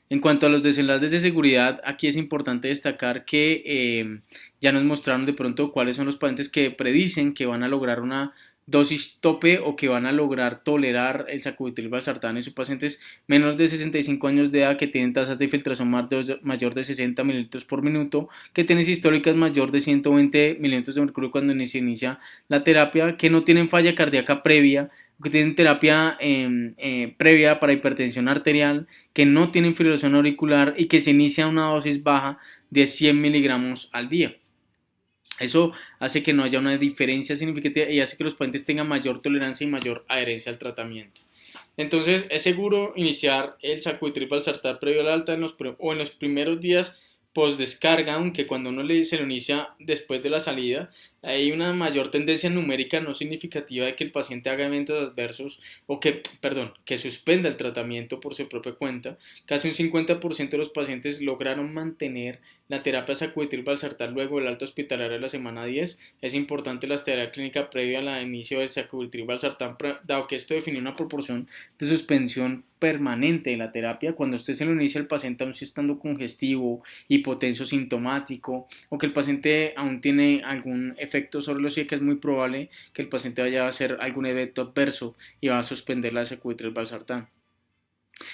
S1: En cuanto a los desenlaces de seguridad, aquí es importante destacar que ya nos mostraron de pronto cuáles son los pacientes que predicen que van a lograr una dosis tope o que van a lograr tolerar el sacubitril valsartán en sus pacientes menores de 65 años de edad que tienen tasas de infiltración mayor de 60 mililitros por minuto, que tienen históricas mayor de 120 mililitros de mercurio cuando se inicia la terapia, que no tienen falla cardíaca previa, que tienen terapia previa para hipertensión arterial, que no tienen fibrilación auricular y que se inicia una dosis baja de 100 miligramos al día. Eso hace que no haya una diferencia significativa y hace que los pacientes tengan mayor tolerancia y mayor adherencia al tratamiento. Entonces es seguro iniciar el sacubitril valsartán previo al alta en los primeros días post descarga, aunque cuando uno se lo inicia después de la salida, hay una mayor tendencia numérica no significativa de que el paciente haga eventos adversos o que, perdón, que suspenda el tratamiento por su propia cuenta. Casi un 50% de los pacientes lograron mantener la terapia sacubitril/valsartán luego del alta hospitalaria de la semana 10. Es importante la historia clínica previa al inicio del sacubitril/valsartán, dado que esto define una proporción de suspensión permanente de la terapia. Cuando usted se lo inicia al paciente aún si estando congestivo, hipotenso sintomático o que el paciente aún tiene algún efecto sobre los psique, es muy probable que el paciente vaya a hacer algún evento adverso y va a suspender la sacubitril/valsartán.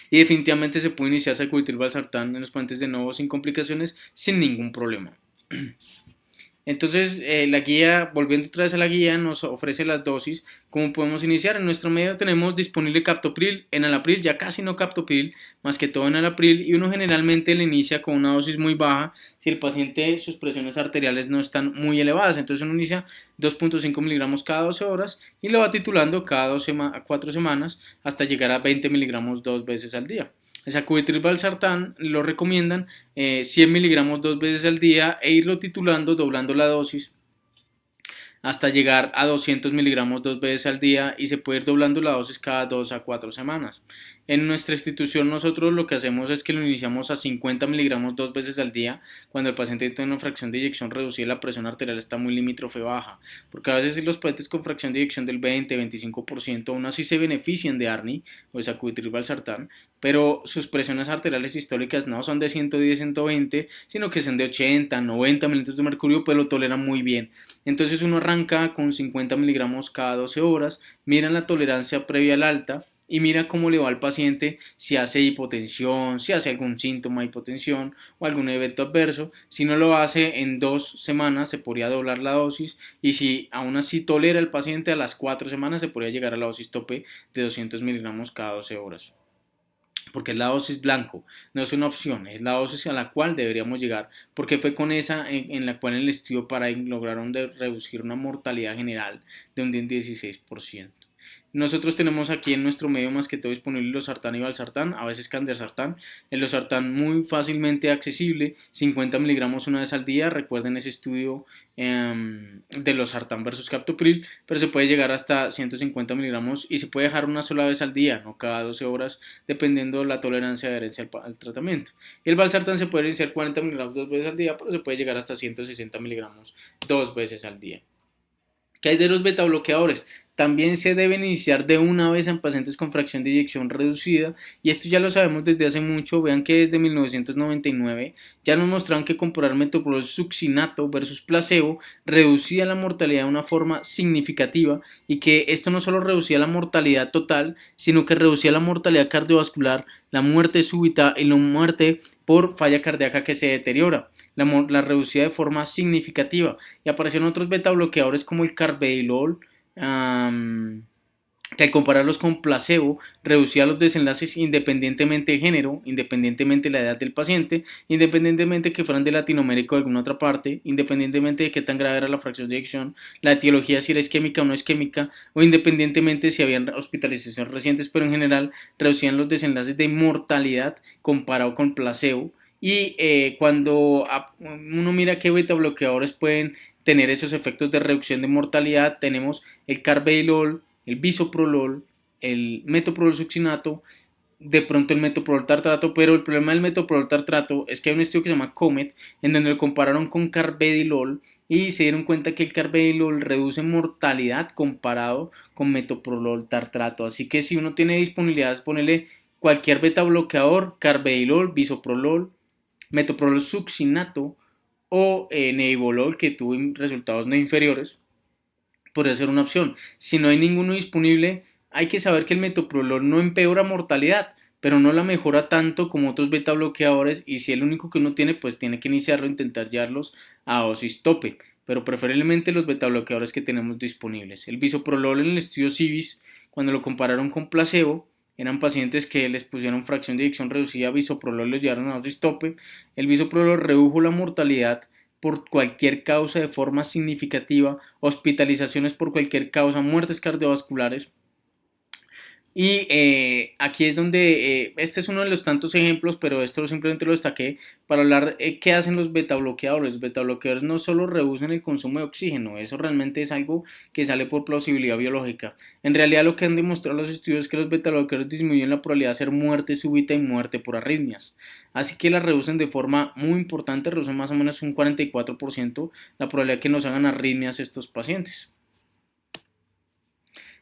S1: Y definitivamente se puede iniciar sacubitril/valsartán en los pacientes de nuevo sin complicaciones sin ningún problema. Entonces, la guía, volviendo otra vez a la guía, nos ofrece las dosis, cómo podemos iniciar. En nuestro medio tenemos disponible captopril, enalapril, ya casi no captopril, más que todo enalapril, y uno generalmente le inicia con una dosis muy baja si el paciente, sus presiones arteriales no están muy elevadas. Entonces uno inicia 2.5 miligramos cada 12 horas y lo va titulando cada 4 semanas hasta llegar a 20 miligramos 2 veces al día. El sacubitril/valsartán lo recomiendan 100 miligramos 2 veces al día e irlo titulando, doblando la dosis hasta llegar a 200 miligramos 2 veces al día y se puede ir doblando la dosis cada 2 a 4 semanas. En nuestra institución nosotros lo que hacemos es que lo iniciamos a 50 miligramos 2 veces al día cuando el paciente tiene una fracción de eyección reducida y la presión arterial está muy limítrofe baja, porque a veces los pacientes con fracción de eyección del 20-25% aún así se benefician de ARNI o de sacubitril/valsartán, pero sus presiones arteriales históricas no son de 110-120, sino que son de 80-90 mililitros de mercurio, pero lo toleran muy bien. Entonces uno arranca con 50 miligramos cada 12 horas, miran la tolerancia previa al alta y mira cómo le va al paciente, si hace hipotensión, si hace algún síntoma de hipotensión o algún evento adverso. Si no lo hace en 2 semanas se podría doblar la dosis y si aún así tolera el paciente a las 4 semanas se podría llegar a la dosis tope de 200 miligramos cada 12 horas. Porque es la dosis blanco, no es una opción, es la dosis a la cual deberíamos llegar, porque fue con esa en la cual en el estudio Paradigm lograron reducir una mortalidad general de un 16%. Nosotros tenemos aquí en nuestro medio más que todo disponible losartán y valsartán, a veces candesartán. El losartán muy fácilmente accesible, 50 miligramos una vez al día. Recuerden ese estudio de losartán versus captopril, pero se puede llegar hasta 150 miligramos y se puede dejar una sola vez al día, no cada 12 horas, dependiendo de la tolerancia de adherencia al tratamiento. Y el valsartán se puede iniciar 40 miligramos 2 veces al día, pero se puede llegar hasta 160 miligramos 2 veces al día. ¿Qué hay de los betabloqueadores? También se deben iniciar de una vez en pacientes con fracción de eyección reducida y esto ya lo sabemos desde hace mucho. Vean que desde 1999 ya nos mostraron que comparar metoprolol succinato versus placebo reducía la mortalidad de una forma significativa y que esto no solo reducía la mortalidad total, sino que reducía la mortalidad cardiovascular, la muerte súbita y la muerte por falla cardíaca que se deteriora. La reducía de forma significativa y aparecieron otros betabloqueadores como el carvedilol, que al compararlos con placebo reducía los desenlaces independientemente de género, independientemente de la edad del paciente, independientemente de que fueran de Latinoamérica o de alguna otra parte, independientemente de qué tan grave era la fracción de eyección, la etiología si era isquémica o no isquémica, o independientemente si habían hospitalizaciones recientes, pero en general reducían los desenlaces de mortalidad comparado con placebo. Y cuando uno mira qué beta bloqueadores pueden tener esos efectos de reducción de mortalidad, tenemos el carvedilol, el bisoprolol, el metoprolol succinato, de pronto el metoprolol tartrato, pero el problema del metoprolol tartrato es que hay un estudio que se llama COMET, en donde lo compararon con carvedilol y se dieron cuenta que el carvedilol reduce mortalidad comparado con metoprolol tartrato. Así que si uno tiene disponibilidad, ponele cualquier beta bloqueador, carvedilol, bisoprolol, metoprolol succinato o nebivolol que tuvo resultados no inferiores, podría ser una opción. Si no hay ninguno disponible, hay que saber que el metoprolol no empeora mortalidad, pero no la mejora tanto como otros beta bloqueadores y si es el único que uno tiene, pues tiene que iniciarlo e intentar llevarlos a dosis tope, pero preferiblemente los beta bloqueadores que tenemos disponibles. El bisoprolol en el estudio CIVIS, cuando lo compararon con placebo, eran pacientes que les pusieron fracción de eyección reducida, bisoprolol los llevaron a dosis tope. El bisoprolol redujo la mortalidad por cualquier causa de forma significativa, hospitalizaciones por cualquier causa, muertes cardiovasculares, Y aquí es donde, este es uno de los tantos ejemplos, pero esto simplemente lo destaqué para hablar qué hacen los betabloqueadores. Los betabloqueadores no solo reducen el consumo de oxígeno, eso realmente es algo que sale por plausibilidad biológica. En realidad lo que han demostrado los estudios es que los betabloqueadores disminuyen la probabilidad de hacer muerte súbita y muerte por arritmias. Así que la reducen de forma muy importante, reducen más o menos un 44% la probabilidad de que nos hagan arritmias estos pacientes.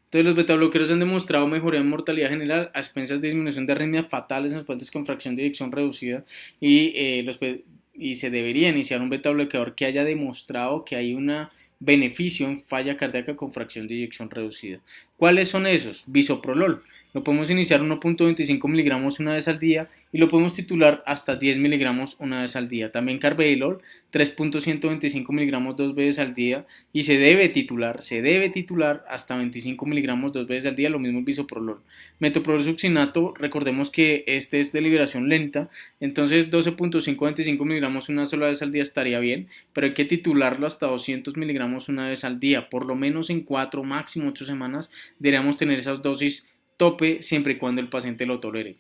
S1: Entonces, los betabloqueros han demostrado mejoría en mortalidad general a expensas de disminución de arritmias fatales en los pacientes con fracción de eyección reducida y se debería iniciar un betabloqueador que haya demostrado que hay un beneficio en falla cardíaca con fracción de eyección reducida. ¿Cuáles son esos? Bisoprolol. Lo podemos iniciar 1.25 miligramos una vez al día y lo podemos titular hasta 10 miligramos una vez al día. También carvedilol, 3.125 miligramos dos veces al día y se debe titular hasta 25 miligramos dos veces al día, lo mismo el bisoprolol. Metoprolol succinato, recordemos que este es de liberación lenta, entonces 12.525 miligramos una sola vez al día estaría bien, pero hay que titularlo hasta 200 miligramos una vez al día, por lo menos en 4, máximo 8 semanas deberíamos tener esas dosis tope siempre y cuando el paciente lo tolere.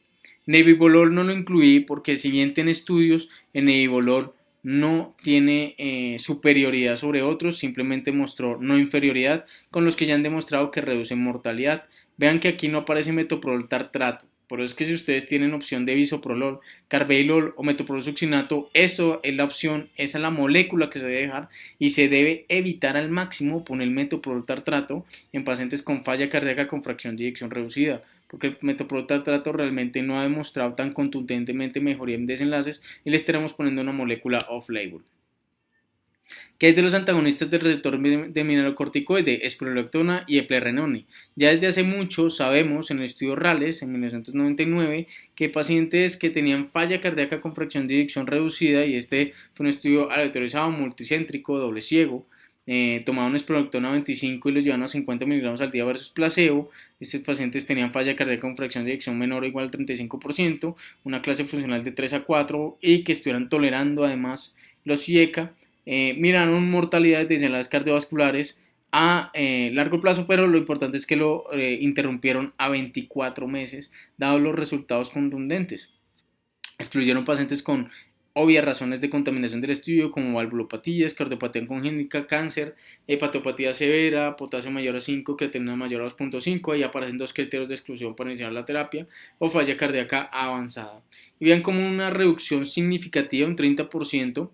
S1: Nebivolol no lo incluí porque si bien tiene estudios, en nebivolol no tiene superioridad sobre otros, simplemente mostró no inferioridad con los que ya han demostrado que reducen mortalidad. Vean que aquí no aparece metoprolol tartrato, por eso es que si ustedes tienen opción de bisoprolol, carvedilol o metoprolol succinato, eso es la opción, esa es la molécula que se debe dejar y se debe evitar al máximo poner el metoprolol tartrato en pacientes con falla cardíaca con fracción de eyección reducida, porque el metoprolol tartrato realmente no ha demostrado tan contundentemente mejoría en desenlaces y le estaremos poniendo una molécula off-label. ¿Qué es de los antagonistas del receptor de mineralocorticoide, espironolactona y eplerenone? Ya desde hace mucho sabemos en el estudio Rales, en 1999, que pacientes que tenían falla cardíaca con fracción de eyección reducida, y este fue un estudio aleatorizado, multicéntrico, doble ciego, tomaban espironolactona 25 y los llevaban a 50 miligramos al día versus placebo. Estos pacientes tenían falla cardíaca con fracción de eyección menor o igual al 35%, una clase funcional de 3 a 4 y que estuvieran tolerando además los IECA. Miraron mortalidades de desenlaces cardiovasculares a largo plazo, pero lo importante es que lo interrumpieron a 24 meses, dados los resultados contundentes. Excluyeron pacientes con obvias razones de contaminación del estudio, como valvulopatías, cardiopatía congénita, cáncer, hepatopatía severa, potasio mayor a 5, creatinina mayor a 2.5, ahí aparecen dos criterios de exclusión para iniciar la terapia, o falla cardíaca avanzada. Y vean como una reducción significativa, un 30%,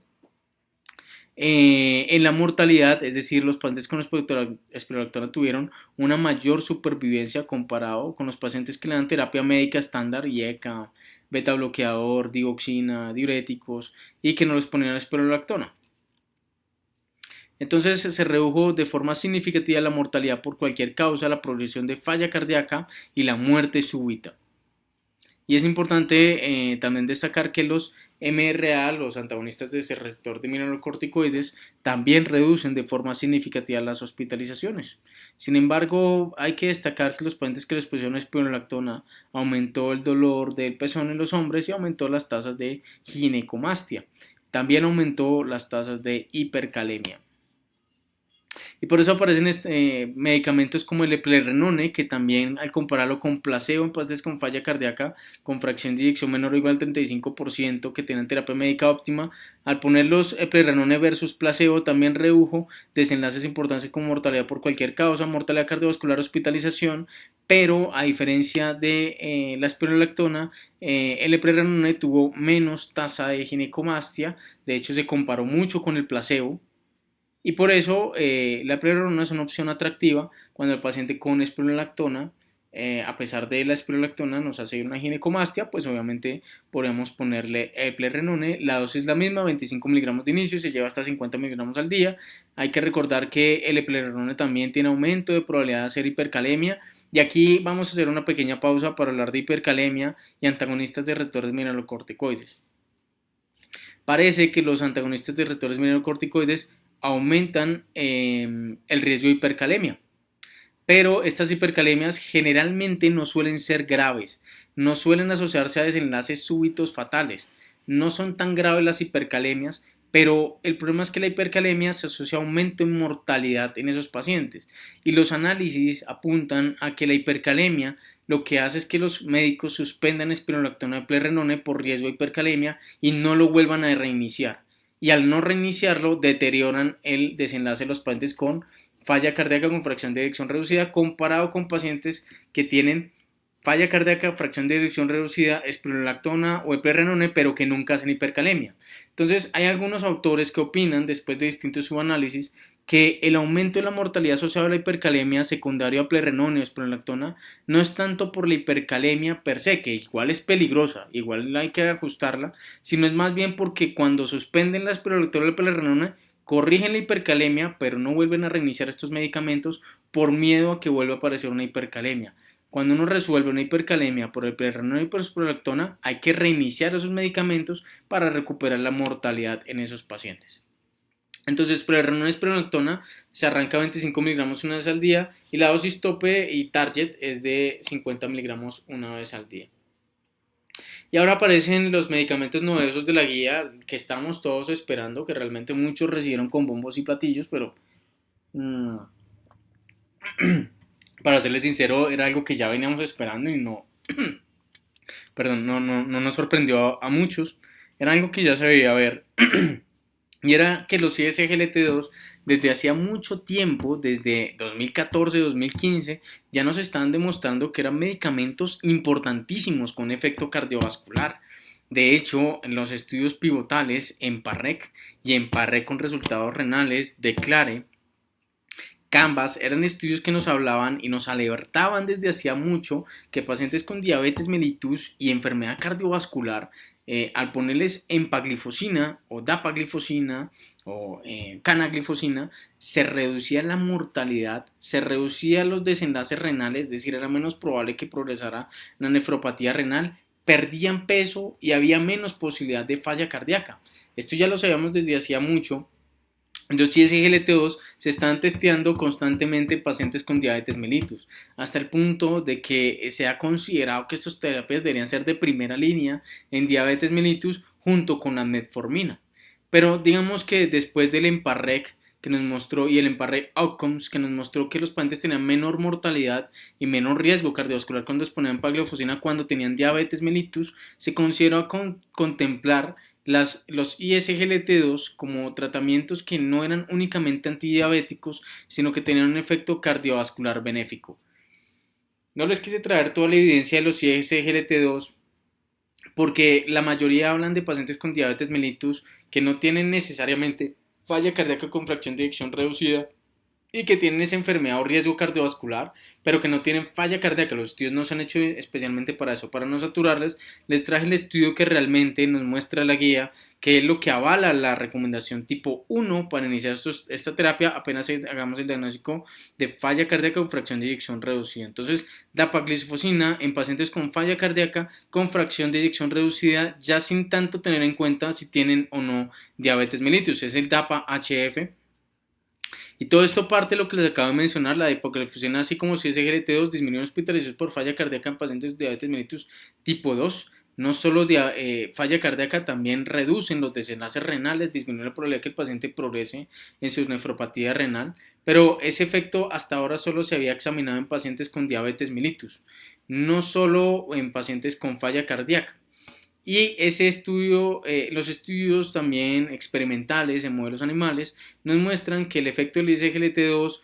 S1: en la mortalidad, es decir, los pacientes con espironolactona tuvieron una mayor supervivencia comparado con los pacientes que le dan terapia médica estándar, IECA, beta bloqueador, digoxina, diuréticos y que no les ponían espironolactona. Entonces se redujo de forma significativa la mortalidad por cualquier causa, la progresión de falla cardíaca y la muerte súbita. Y es importante también destacar que los MRA, los antagonistas de ese receptor de mineralocorticoides, también reducen de forma significativa las hospitalizaciones. Sin embargo, hay que destacar que los pacientes que les pusieron espironolactona aumentó el dolor del pezón en los hombres y aumentó las tasas de ginecomastia. También aumentó las tasas de hipercalemia. Y por eso aparecen medicamentos como el eplerenone, que también al compararlo con placebo en pacientes con falla cardíaca con fracción de eyección menor o igual al 35% que tienen terapia médica óptima, al poner los eplerenone versus placebo también redujo desenlaces importantes como mortalidad por cualquier causa, mortalidad cardiovascular, hospitalización, pero a diferencia de la espironolactona, el eplerenone tuvo menos tasa de ginecomastia, de hecho se comparó mucho con el placebo, y por eso la eplerenona es una opción atractiva cuando el paciente con espironolactona, a pesar de la espironolactona, nos hace una ginecomastia, pues obviamente podemos ponerle eplerenone. La dosis es la misma, 25 miligramos de inicio, se lleva hasta 50 miligramos al día. Hay que recordar que el eplerenone también tiene aumento de probabilidad de hacer hipercalemia. Y aquí vamos a hacer una pequeña pausa para hablar de hipercalemia y antagonistas de receptores mineralocorticoides. Parece que los antagonistas de receptores mineralocorticoides aumentan el riesgo de hipercalemia, pero estas hipercalemias generalmente no suelen ser graves, no suelen asociarse a desenlaces súbitos fatales, no son tan graves las hipercalemias, pero el problema es que la hipercalemia se asocia a aumento en mortalidad en esos pacientes y los análisis apuntan a que la hipercalemia lo que hace es que los médicos suspendan espironolactona de plerrenone por riesgo de hipercalemia y no lo vuelvan a reiniciar. Y al no reiniciarlo, deterioran el desenlace de los pacientes con falla cardíaca con fracción de eyección reducida comparado con pacientes que tienen falla cardíaca, fracción de eyección reducida, espironolactona o eplerenone, pero que nunca hacen hipercalemia. Entonces, hay algunos autores que opinan, después de distintos subanálisis, que el aumento de la mortalidad asociada a la hipercalemia secundaria a plerrenone o espironolactona no es tanto por la hipercalemia per se, que igual es peligrosa, igual hay que ajustarla, sino es más bien porque cuando suspenden la espironolactona o la plerrenone, corrigen la hipercalemia, pero no vuelven a reiniciar estos medicamentos por miedo a que vuelva a aparecer una hipercalemia. Cuando uno resuelve una hipercalemia por el plerrenone y por espironolactona, hay que reiniciar esos medicamentos para recuperar la mortalidad en esos pacientes. Entonces, plerrenone y espironolactona se arranca 25 miligramos una vez al día y la dosis tope y target es de 50 miligramos una vez al día. Y ahora aparecen los medicamentos novedosos de la guía que estamos todos esperando, que realmente muchos recibieron con bombos y platillos, pero para serles sincero, era algo que ya veníamos esperando y no, perdón, no nos sorprendió a muchos. Era algo que ya se veía ver. Y era que los ISGLT2 desde hacía mucho tiempo, desde 2014-2015, ya nos estaban demostrando que eran medicamentos importantísimos con efecto cardiovascular. De hecho, en los estudios pivotales en PARREC y en PARREC con resultados renales, DECLARE, Canvas, eran estudios que nos hablaban y nos alertaban desde hacía mucho que pacientes con diabetes mellitus y enfermedad cardiovascular, al ponerles empaglifosina o dapaglifosina o canaglifosina, se reducía la mortalidad, se reducían los desenlaces renales, es decir, era menos probable que progresara la nefropatía renal, perdían peso y había menos posibilidad de falla cardíaca. Esto ya lo sabíamos desde hacía mucho. Los SGLT2 se están testeando constantemente en pacientes con diabetes mellitus, hasta el punto de que se ha considerado que estas terapias deberían ser de primera línea en diabetes mellitus junto con la metformina. Pero digamos que después del EMPA-REC que nos mostró y el EMPA-REC Outcomes que nos mostró que los pacientes tenían menor mortalidad y menor riesgo cardiovascular cuando exponían paglifosina cuando tenían diabetes mellitus, se consideró contemplar los ISGLT2 como tratamientos que no eran únicamente antidiabéticos, sino que tenían un efecto cardiovascular benéfico. No les quise traer toda la evidencia de los ISGLT2 porque la mayoría hablan de pacientes con diabetes mellitus que no tienen necesariamente falla cardíaca con fracción de eyección reducida y que tienen esa enfermedad o riesgo cardiovascular, pero que no tienen falla cardíaca. Los estudios no se han hecho especialmente para eso, para no saturarles. Les traje el estudio que realmente nos muestra la guía, que es lo que avala la recomendación tipo 1 para iniciar esta terapia apenas hagamos el diagnóstico de falla cardíaca o fracción de eyección reducida. Entonces, dapaglifosina en pacientes con falla cardíaca con fracción de eyección reducida, ya sin tanto tener en cuenta si tienen o no diabetes mellitus, es el DAPA-HF. Y todo esto parte de lo que les acabo de mencionar, la dapaglifosina, así como si SGLT2 disminuye hospitalización por falla cardíaca en pacientes de diabetes mellitus tipo 2. No solo falla cardíaca, también reducen los desenlaces renales, disminuye la probabilidad que el paciente progrese en su nefropatía renal, pero ese efecto hasta ahora solo se había examinado en pacientes con diabetes mellitus, no solo en pacientes con falla cardíaca. Y ese estudio, los estudios también experimentales en modelos animales nos muestran que el efecto del SGLT2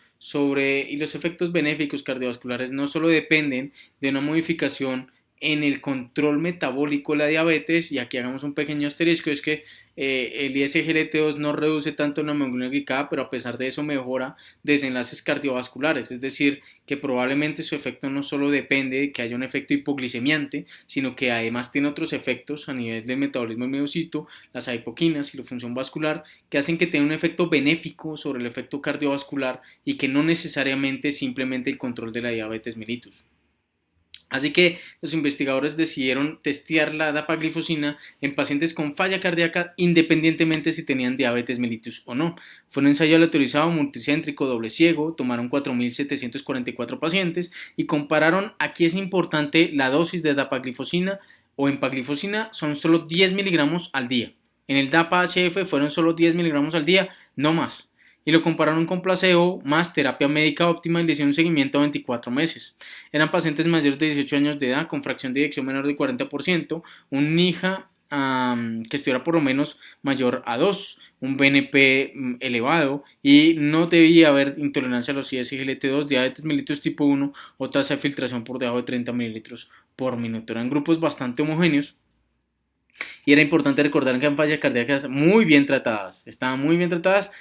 S1: y los efectos benéficos cardiovasculares no solo dependen de una modificación en el control metabólico de la diabetes, y aquí hagamos un pequeño asterisco, es que el ISGLT2 no reduce tanto la hemoglobina glicada, pero a pesar de eso mejora desenlaces cardiovasculares, es decir, que probablemente su efecto no solo depende de que haya un efecto hipoglicemiante, sino que además tiene otros efectos a nivel del metabolismo miocito, las adipoquinas y la función vascular, que hacen que tenga un efecto benéfico sobre el efecto cardiovascular y que no necesariamente simplemente el control de la diabetes mellitus. Así que los investigadores decidieron testear la dapaglifosina en pacientes con falla cardíaca independientemente si tenían diabetes mellitus o no. Fue un ensayo aleatorizado multicéntrico doble ciego, tomaron 4.744 pacientes y compararon, aquí es importante, la dosis de dapaglifosina o empaglifosina son solo 10 miligramos al día. En el DAPA-HF fueron solo 10 miligramos al día, no más. y lo compararon con placebo más terapia médica óptima y le hicieron un seguimiento a 24 meses. Eran pacientes mayores de 18 años de edad con fracción de eyección menor de 40%, un NIJA que estuviera por lo menos mayor a 2, un BNP elevado y no debía haber intolerancia a los ISGLT2, diabetes mellitus tipo 1 o tasa de filtración por debajo de 30 mililitros por minuto. Eran grupos bastante homogéneos. Y era importante recordar que eran fallas cardíacas muy bien tratadas, estaban muy bien tratadas.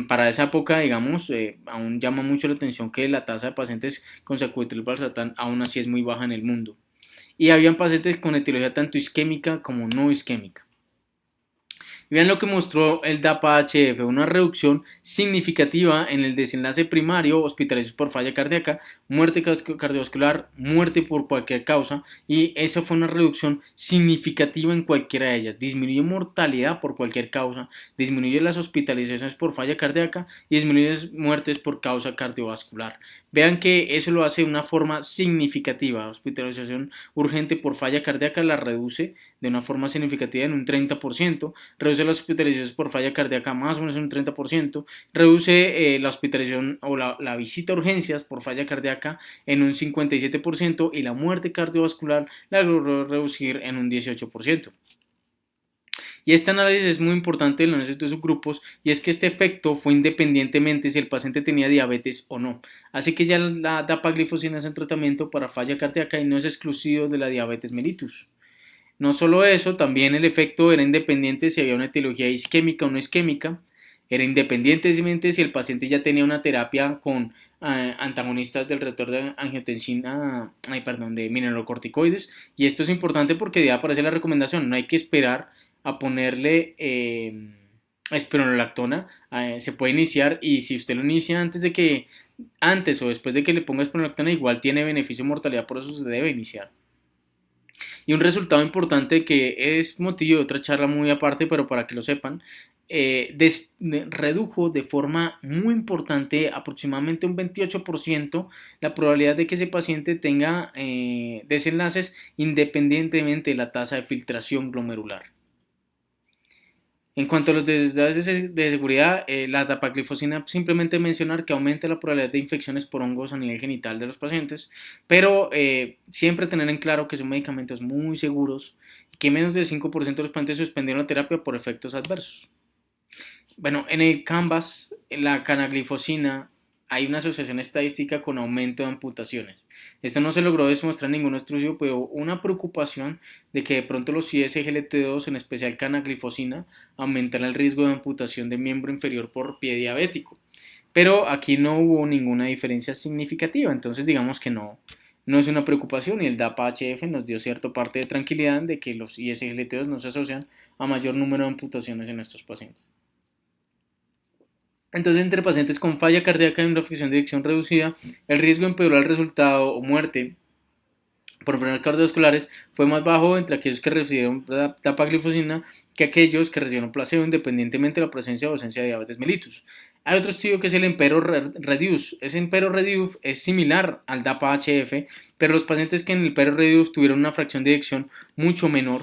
S1: Para esa época, digamos, aún llama mucho la atención que la tasa de pacientes con sacubitril valsartán aún así es muy baja en el mundo. Y habían pacientes con etiología tanto isquémica como no isquémica. Vean lo que mostró el DAPA-HF, una reducción significativa en el desenlace primario, hospitalización por falla cardíaca, muerte cardiovascular, muerte por cualquier causa, y esa fue una reducción significativa en cualquiera de ellas. Disminuye mortalidad por cualquier causa, disminuye las hospitalizaciones por falla cardíaca y disminuye muertes por causa cardiovascular. Vean que eso lo hace de una forma significativa. Hospitalización urgente por falla cardíaca la reduce de una forma significativa en un 30%, reduce las hospitalizaciones por falla cardíaca más o menos en un 30%, reduce la hospitalización o la visita a urgencias por falla cardíaca en un 57% y la muerte cardiovascular la logró reducir en un 18%. Y este análisis es muy importante el análisis de subgrupos, y es que este efecto fue independientemente si el paciente tenía diabetes o no. Así que ya la dapaglifosina es un tratamiento para falla cardíaca y no es exclusivo de la diabetes mellitus. No solo eso, también el efecto era independiente si había una etiología isquémica o no isquémica, era independientemente si el paciente ya tenía una terapia con antagonistas del receptor de angiotensina, de mineralocorticoides, y esto es importante porque ya aparece la recomendación, no hay que esperar a ponerle espironolactona, se puede iniciar, y si usted lo inicia antes o después de que le ponga espironolactona, igual tiene beneficio de mortalidad, por eso se debe iniciar. Y un resultado importante que es motivo de otra charla muy aparte, pero para que lo sepan, redujo de forma muy importante, aproximadamente un 28%, la probabilidad de que ese paciente tenga desenlaces independientemente de la tasa de filtración glomerular. En cuanto a los desenlaces de seguridad, la dapaglifosina, simplemente mencionar que aumenta la probabilidad de infecciones por hongos a nivel genital de los pacientes, pero siempre tener en claro que son medicamentos muy seguros y que menos del 5% de los pacientes suspendieron la terapia por efectos adversos. Bueno, en el Canvas, la canaglifosina, hay una asociación estadística con aumento de amputaciones. Esto no se logró demostrar en ningún estudio, pero una preocupación de que de pronto los ISGLT2, en especial canaglifosina, aumentan el riesgo de amputación de miembro inferior por pie diabético. Pero aquí no hubo ninguna diferencia significativa, entonces digamos que no es una preocupación, y el DAPA-HF nos dio cierta parte de tranquilidad de que los ISGLT2 no se asocian a mayor número de amputaciones en estos pacientes. Entonces, entre pacientes con falla cardíaca y una fracción de eyección reducida, el riesgo de empeorar el resultado o muerte por enfermedades cardiovasculares fue más bajo entre aquellos que recibieron dapaglifosina que aquellos que recibieron placebo, independientemente de la presencia o ausencia de diabetes mellitus. Hay otro estudio que es el Empero Reduce. Ese Empero Reduce es similar al DAPA-HF, pero los pacientes que en el Empero Reduce tuvieron una fracción de eyección mucho menor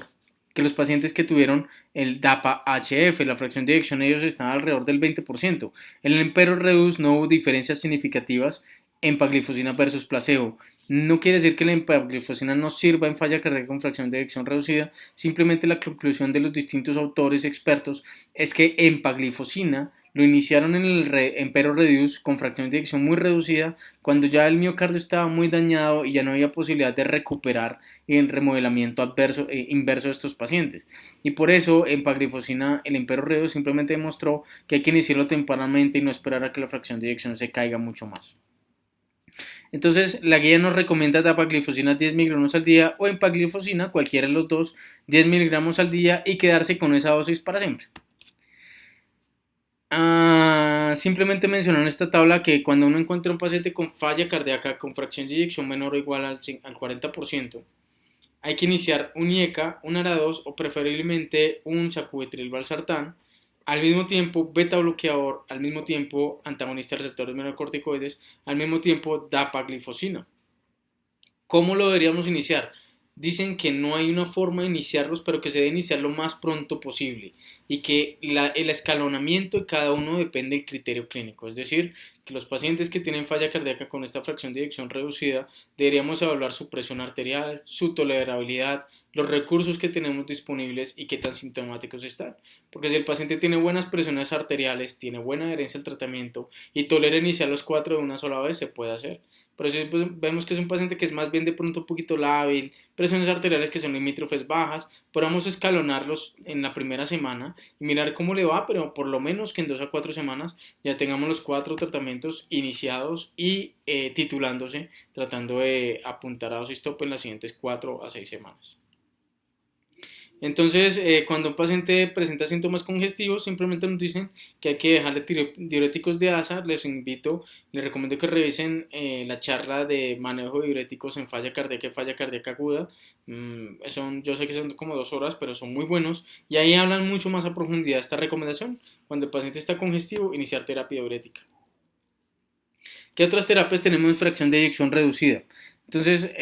S1: que los pacientes que tuvieron el DAPA-HF, la fracción de eyección de ellos estaba alrededor del 20%. En el Empero Reduce no hubo diferencias significativas en empaglifosina versus placebo. No quiere decir que la empaglifosina no sirva en falla cardíaca con fracción de eyección reducida, simplemente la conclusión de los distintos autores expertos es que empaglifosina lo iniciaron en el Empero Reduce con fracción de eyección muy reducida cuando ya el miocardio estaba muy dañado y ya no había posibilidad de recuperar el remodelamiento inverso de estos pacientes. Y por eso empaglifosina, el Empero Reduce simplemente demostró que hay que iniciarlo tempranamente y no esperar a que la fracción de eyección se caiga mucho más. Entonces, la guía nos recomienda dapaglifosina 10 miligramos al día o empaglifosina, cualquiera de los dos, 10 miligramos al día, y quedarse con esa dosis para siempre. Simplemente mencionar en esta tabla que cuando uno encuentra un paciente con falla cardíaca con fracción de eyección menor o igual al 40%, hay que iniciar un IECA, un ARA2 o preferiblemente un sacubitril valsartán, al mismo tiempo beta bloqueador, al mismo tiempo antagonista de receptores mineralocorticoides, al mismo tiempo dapaglifosina. ¿Cómo lo deberíamos iniciar? dicen que no hay una forma de iniciarlos, pero que se debe iniciar lo más pronto posible y que el escalonamiento de cada uno depende del criterio clínico. Es decir, que los pacientes que tienen falla cardíaca con esta fracción de eyección reducida deberíamos evaluar su presión arterial, su tolerabilidad, los recursos que tenemos disponibles y qué tan sintomáticos están. Porque si el paciente tiene buenas presiones arteriales, tiene buena adherencia al tratamiento y tolera iniciar los 4 de una sola vez, se puede hacer. Pero si pues, vemos que es un paciente que es más bien de pronto un poquito lábil, presiones arteriales que son limítrofes bajas, podamos escalonarlos en la primera semana y mirar cómo le va, pero por lo menos que en 2 a 4 semanas ya tengamos los 4 tratamientos iniciados y titulándose, tratando de apuntar a dosis tope en las siguientes 4 a 6 semanas. Entonces, cuando un paciente presenta síntomas congestivos, simplemente nos dicen que hay que dejarle diuréticos de ASA. Les recomiendo que revisen la charla de manejo de diuréticos en falla cardíaca aguda. Yo sé que son como 2 horas, pero son muy buenos y ahí hablan mucho más a profundidad esta recomendación. Cuando el paciente está congestivo, iniciar terapia diurética. ¿Qué otras terapias tenemos en fracción de eyección reducida? Entonces,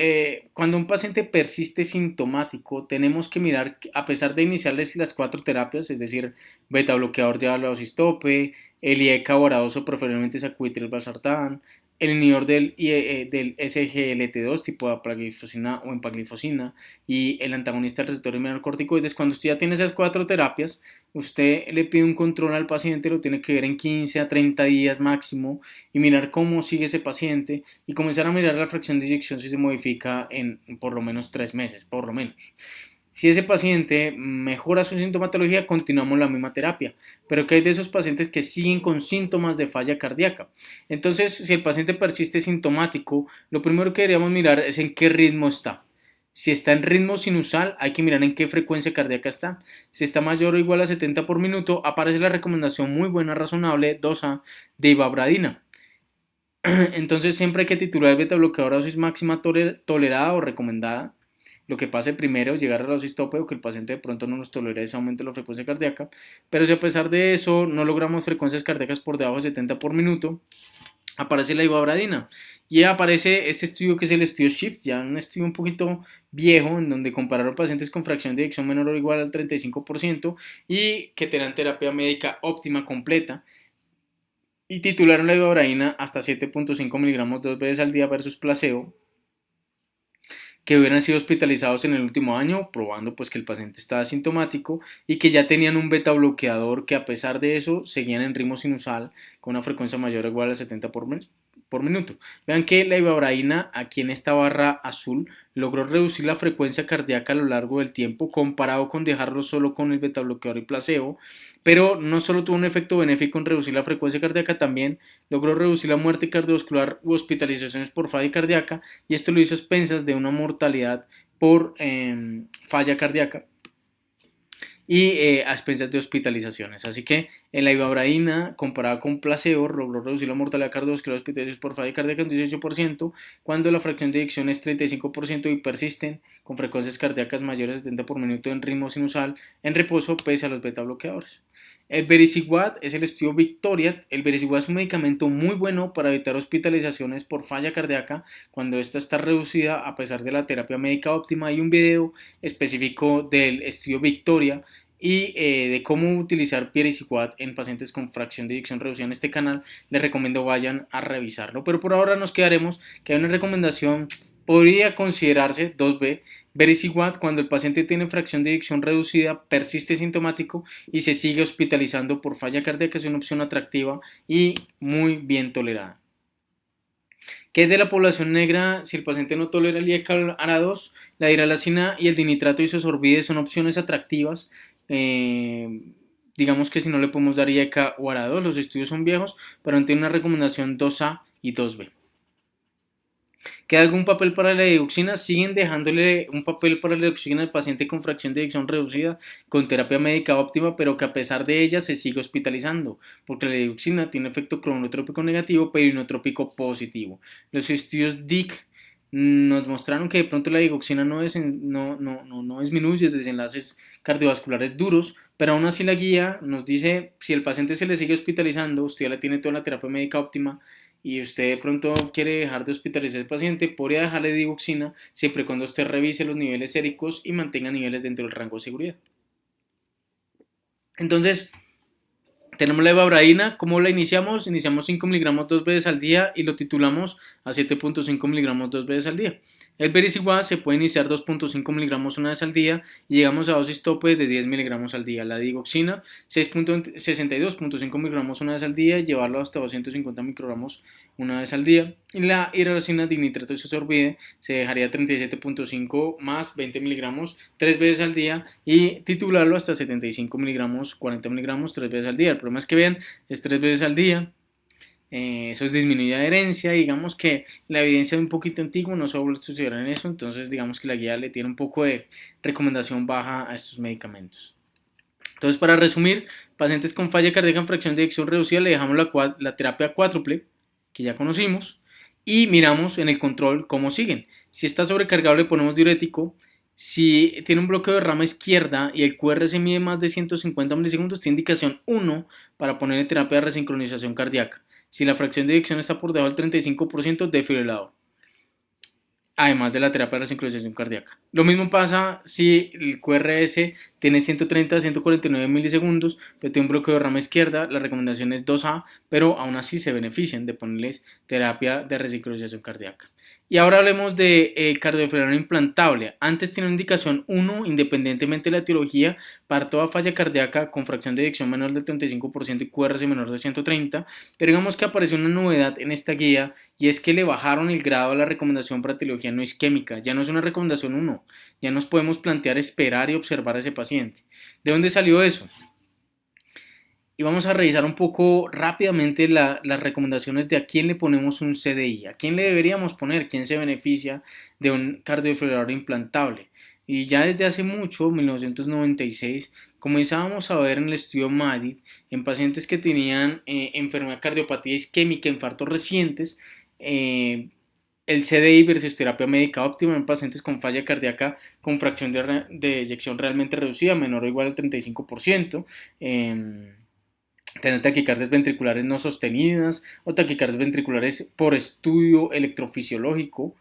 S1: cuando un paciente persiste sintomático, tenemos que mirar, a pesar de iniciarles las 4 terapias, es decir, beta bloqueador de dosis tope, el IECA boradoso, preferiblemente sacubitril valsartán, el inhibidor del SGLT2 tipo apaglifosina o empaglifosina y el antagonista del receptor mineralocorticoides. Cuando usted ya tiene esas 4 terapias, usted le pide un control al paciente, lo tiene que ver en 15 a 30 días máximo y mirar cómo sigue ese paciente y comenzar a mirar la fracción de eyección si se modifica en por lo menos 3 meses, por lo menos. Si ese paciente mejora su sintomatología, continuamos la misma terapia, pero que hay de esos pacientes que siguen con síntomas de falla cardíaca. Entonces, si el paciente persiste sintomático, lo primero que deberíamos mirar es en qué ritmo está. Si está en ritmo sinusal, hay que mirar en qué frecuencia cardíaca está. Si está mayor o igual a 70 por minuto, aparece la recomendación muy buena, razonable, dosa de ibabradina. Entonces, siempre hay que titular el beta bloqueador a dosis máxima tolerada o recomendada. Lo que pase primero, llegar a la dosis tope o que el paciente de pronto no nos tolere ese aumento de la frecuencia cardíaca. Pero si a pesar de eso no logramos frecuencias cardíacas por debajo de 70 por minuto, aparece la ibabradina. Y aparece este estudio que es el estudio SHIFT, ya un estudio un poquito viejo, en donde compararon pacientes con fracción de eyección menor o igual al 35% y que tenían terapia médica óptima completa. Y titularon la ibabradina hasta 7.5 miligramos 2 veces al día versus placebo, que hubieran sido hospitalizados en el último año, probando pues que el paciente estaba asintomático y que ya tenían un beta bloqueador que a pesar de eso seguían en ritmo sinusal con una frecuencia mayor o igual a 70 por minuto. Vean que la ibabradina aquí en esta barra azul logró reducir la frecuencia cardíaca a lo largo del tiempo comparado con dejarlo solo con el beta bloqueador y placebo, pero no solo tuvo un efecto benéfico en reducir la frecuencia cardíaca, también logró reducir la muerte cardiovascular u hospitalizaciones por falla cardíaca y esto lo hizo a expensas de una mortalidad por falla cardíaca y a expensas de hospitalizaciones. Así que en la ibabradina, comparada con placebo, logró reducir la mortalidad cardiovascular hospitalizaciones por falla cardíaca en 18%, cuando la fracción de eyección es 35% y persisten con frecuencias cardíacas mayores de 70 por minuto en ritmo sinusal en reposo pese a los beta bloqueadores. El vericiguat es el estudio Victoria. El vericiguat es un medicamento muy bueno para evitar hospitalizaciones por falla cardíaca cuando esta está reducida a pesar de la terapia médica óptima. Hay un video específico del estudio Victoria y de cómo utilizar vericiguat en pacientes con fracción de eyección reducida en este canal. Les recomiendo vayan a revisarlo, pero por ahora nos quedaremos que hay una recomendación. Podría considerarse 2B, vericiguat cuando el paciente tiene fracción de eyección reducida, persiste sintomático y se sigue hospitalizando por falla cardíaca. Es una opción atractiva y muy bien tolerada. ¿Qué es de la población negra? Si el paciente no tolera el IECA ARA2, la diralacina y el dinitrato isosorbide son opciones atractivas. Digamos que si no le podemos dar IECA o ARA2, los estudios son viejos, pero tienen una recomendación 2A y 2B. ¿Queda algún papel para la dioxina? Siguen dejándole un papel para la dioxina al paciente con fracción de eyección reducida con terapia médica óptima, pero que a pesar de ella se sigue hospitalizando, porque la dioxina tiene efecto cronotrópico negativo, pero inotrópico positivo. Los estudios DIC nos mostraron que de pronto la dioxina no disminuye desenlaces cardiovasculares duros, pero aún así la guía nos dice si el paciente se le sigue hospitalizando, usted ya le tiene toda la terapia médica óptima y usted de pronto quiere dejar de hospitalizar al paciente, podría dejarle digoxina siempre y cuando usted revise los niveles séricos y mantenga niveles dentro del rango de seguridad. Entonces, tenemos la evabraína. ¿Cómo la iniciamos? Iniciamos 5 miligramos 2 veces al día y lo titulamos a 7.5 miligramos 2 veces al día. El Vericiguat se puede iniciar 2.5 miligramos una vez al día y llegamos a dosis tope de 10 miligramos al día. La digoxina 62.5 miligramos una vez al día y llevarlo hasta 250 microgramos una vez al día. Y la hidrocina dinitrato isosorbide se dejaría 37.5 más 20 miligramos 3 veces al día y titularlo hasta 75 miligramos 40 miligramos 3 veces al día. El problema es que vean, es 3 veces al día. Eso es disminuida adherencia, digamos que la evidencia es un poquito antigua, no se vuelve a estudiar en eso, entonces digamos que la guía le tiene un poco de recomendación baja a estos medicamentos. Entonces, para resumir, pacientes con falla cardíaca en fracción de eyección reducida le dejamos la terapia cuádruple, que ya conocimos, y miramos en el control cómo siguen. Si está sobrecargado le ponemos diurético. Si tiene un bloqueo de rama izquierda y el QR se mide más de 150 milisegundos, tiene indicación 1 para ponerle terapia de resincronización cardíaca. Si la fracción de eyección está por debajo del 35%, desfibrilador. Además de la terapia de resincronización cardíaca. Lo mismo pasa si el QRS tiene 130 a 149 milisegundos, pero tiene un bloqueo de rama izquierda, la recomendación es 2A, pero aún así se benefician de ponerles terapia de resincronización cardíaca. Y ahora hablemos de cardiofrenar implantable. Antes tiene una indicación 1, independientemente de la etiología, para toda falla cardíaca con fracción de eyección menor del 35% y QRS menor de 130, pero digamos que apareció una novedad en esta guía y es que le bajaron el grado a la recomendación para etiología no isquémica. Ya no es una recomendación 1, ya nos podemos plantear esperar y observar a ese paciente. ¿De dónde salió eso? Y vamos a revisar un poco rápidamente las recomendaciones de a quién le ponemos un CDI, a quién le deberíamos poner, quién se beneficia de un cardiofibrilador implantable. Y ya desde hace mucho, 1996, comenzábamos a ver en el estudio MADID, en pacientes que tenían enfermedad cardiopatía isquémica, infartos recientes, el CDI versus terapia médica óptima en pacientes con falla cardíaca con fracción de eyección realmente reducida, menor o igual al 35%. Tener taquicardias ventriculares no sostenidas o taquicardias ventriculares por estudio electrofisiológico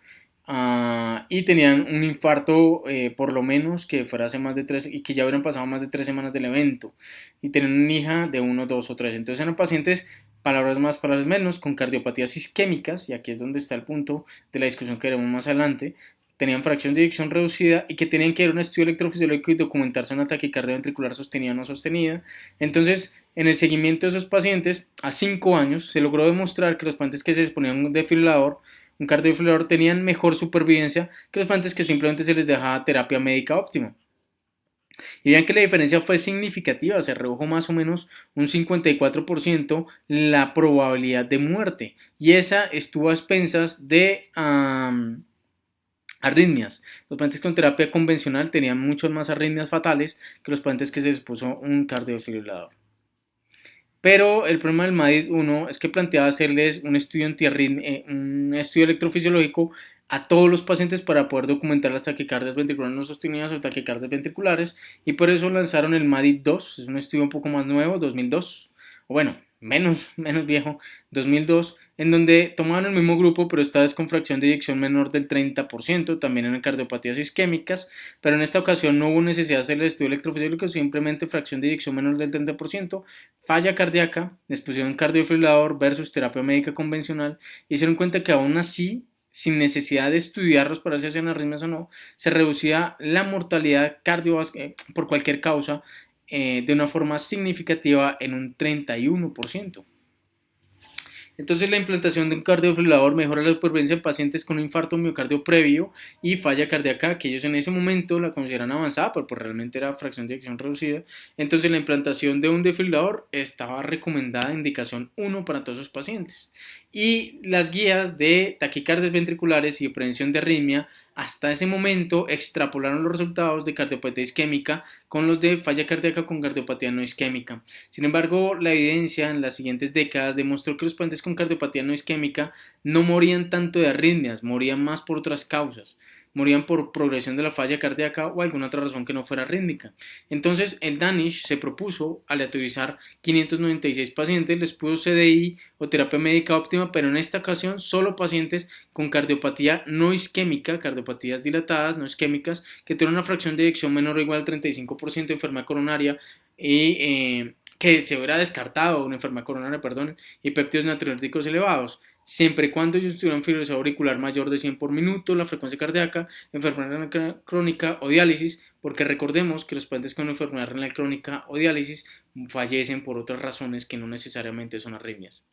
S1: y tenían un infarto por lo menos que fuera hace más de 3 y que ya hubieran pasado más de 3 semanas del evento y tenían una hija de 1, 2 o 3. Entonces eran pacientes, palabras más, palabras menos, con cardiopatías isquémicas, y aquí es donde está el punto de la discusión que veremos más adelante. Tenían fracción de eyección reducida y que tenían que ir a un estudio electrofisiológico y documentarse una taquicardia ventricular sostenida o no sostenida. Entonces, en el seguimiento de esos pacientes, a 5 años, se logró demostrar que los pacientes que se exponían a un desfibrilador, un cardiofibrilador, tenían mejor supervivencia que los pacientes que simplemente se les dejaba terapia médica óptima. Y vean que la diferencia fue significativa, se redujo más o menos un 54% la probabilidad de muerte. Y esa estuvo a expensas de arritmias. Los pacientes con terapia convencional tenían muchas más arritmias fatales que los pacientes que se les puso un cardiofibrilador. Pero el problema del MADID-1 es que planteaba hacerles un estudio un estudio electrofisiológico a todos los pacientes para poder documentar las taquicardias ventriculares no sostenidas o taquicardias ventriculares, y por eso lanzaron el MADID-2, es un estudio un poco más nuevo, 2002, o bueno, menos viejo, 2002, en donde tomaban el mismo grupo, pero esta vez con fracción de eyección menor del 30%, también en cardiopatías isquémicas, pero en esta ocasión no hubo necesidad de hacer el estudio electrofisiológico, simplemente fracción de eyección menor del 30%, falla cardíaca, les pusieron cardiofrilador versus terapia médica convencional, y se dieron cuenta que aún así, sin necesidad de estudiarlos para ver si hacían arritmias o no, se reducía la mortalidad cardiovascular por cualquier causa de una forma significativa en un 31%. Entonces la implantación de un cardiofibrilador mejora la supervivencia en pacientes con un infarto miocardio previo y falla cardíaca, que ellos en ese momento la consideran avanzada, pero pues realmente era fracción de eyección reducida. Entonces la implantación de un desfibrilador estaba recomendada, indicación 1 para todos esos pacientes. Y las guías de taquicardias ventriculares y de prevención de arritmia hasta ese momento extrapolaron los resultados de cardiopatía isquémica con los de falla cardíaca con cardiopatía no isquémica. Sin embargo, la evidencia en las siguientes décadas demostró que los pacientes con cardiopatía no isquémica no morían tanto de arritmias, morían más por otras causas. morían por progresión de la falla cardíaca o alguna otra razón que no fuera rítmica. Entonces el Danish se propuso aleatorizar 596 pacientes, les puso CDI o terapia médica óptima, pero en esta ocasión solo pacientes con cardiopatía no isquémica, cardiopatías dilatadas no isquémicas, que tienen una fracción de eyección menor o igual al 35% de enfermedad coronaria y que se hubiera descartado una enfermedad coronaria, perdón, y péptidos natriuréticos elevados, siempre y cuando ellos tuvieran fibrilación auricular mayor de 100 por minuto, la frecuencia cardíaca, enfermedad renal crónica o diálisis, porque recordemos que los pacientes con enfermedad renal crónica o diálisis fallecen por otras razones que no necesariamente son arritmias.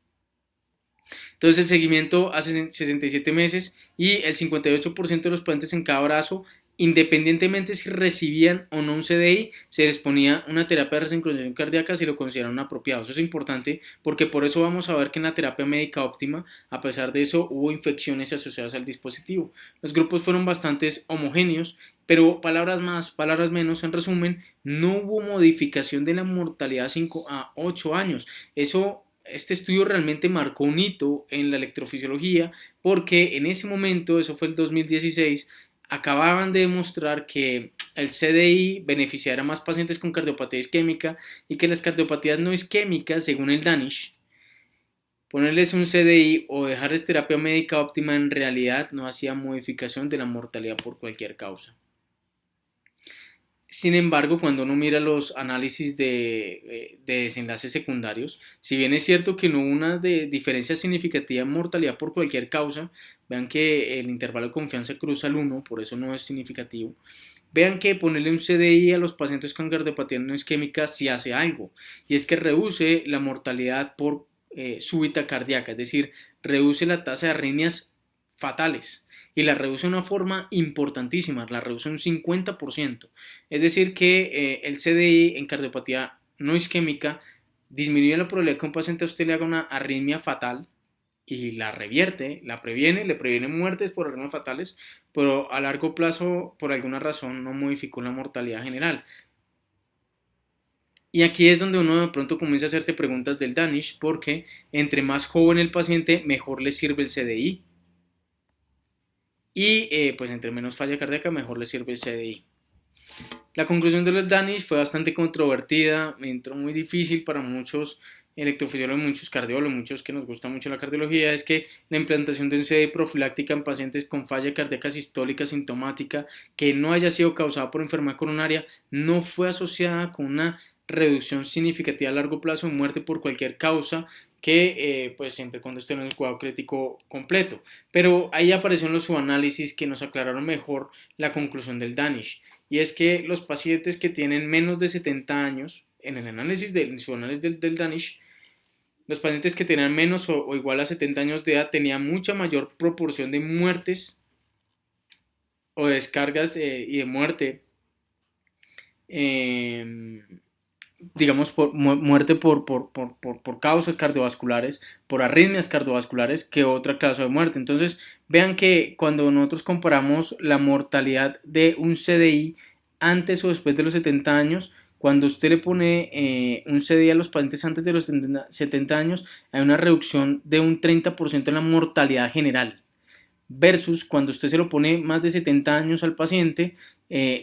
S1: Entonces el seguimiento hace 67 meses y el 58% de los pacientes en cada brazo, independientemente si recibían o no un CDI, se les ponía una terapia de resincronización cardíaca si lo consideraron apropiado. Eso es importante porque por eso vamos a ver que en la terapia médica óptima, a pesar de eso, hubo infecciones asociadas al dispositivo. Los grupos fueron bastante homogéneos, pero palabras más, palabras menos, en resumen, no hubo modificación de la mortalidad 5 a 8 años. Este estudio realmente marcó un hito en la electrofisiología porque en ese momento, eso fue el 2016, acababan de demostrar que el CDI beneficiara a más pacientes con cardiopatía isquémica y que las cardiopatías no isquémicas, según el Danish, ponerles un CDI o dejarles terapia médica óptima en realidad no hacía modificación de la mortalidad por cualquier causa. Sin embargo, cuando uno mira los análisis de desenlaces secundarios, si bien es cierto que no hubo una diferencia significativa en mortalidad por cualquier causa, vean que el intervalo de confianza cruza el 1, por eso no es significativo. Vean que ponerle un CDI a los pacientes con cardiopatía no isquémica sí hace algo, y es que reduce la mortalidad por súbita cardíaca, es decir, reduce la tasa de arritmias fatales y la reduce de una forma importantísima, la reduce un 50%. Es decir, que el CDI en cardiopatía no isquémica disminuye la probabilidad que un paciente a usted le haga una arritmia fatal y la revierte, la previene, le previene muertes por arritmias fatales, pero a largo plazo, por alguna razón, no modificó la mortalidad general. Y aquí es donde uno de pronto comienza a hacerse preguntas del Danish, porque entre más joven el paciente, mejor le sirve el CDI. Y pues entre menos falla cardíaca, mejor le sirve el CDI. La conclusión de los Danish fue bastante controvertida, me entró muy difícil para muchos electrofisiólogos, muchos cardiólogos, muchos que nos gusta mucho la cardiología, es que la implantación de un CDI profiláctica en pacientes con falla cardíaca sistólica sintomática que no haya sido causada por enfermedad coronaria no fue asociada con una reducción significativa a largo plazo de muerte por cualquier causa, que pues siempre cuando esté en el cuadro crítico completo. Pero ahí aparecieron los subanálisis que nos aclararon mejor la conclusión del Danish, y es que los pacientes que tienen menos de 70 años, en el análisis del Danish, los pacientes que tenían menos o igual a 70 años de edad tenían mucha mayor proporción de muertes o descargas y de muerte, digamos, por muerte por causas cardiovasculares, por arritmias cardiovasculares, que otra clase de muerte. Entonces, vean que cuando nosotros comparamos la mortalidad de un CDI antes o después de los 70 años, cuando usted le pone un CDI a los pacientes antes de los 70 años, hay una reducción de un 30% en la mortalidad general. Versus cuando usted se lo pone más de 70 años al paciente,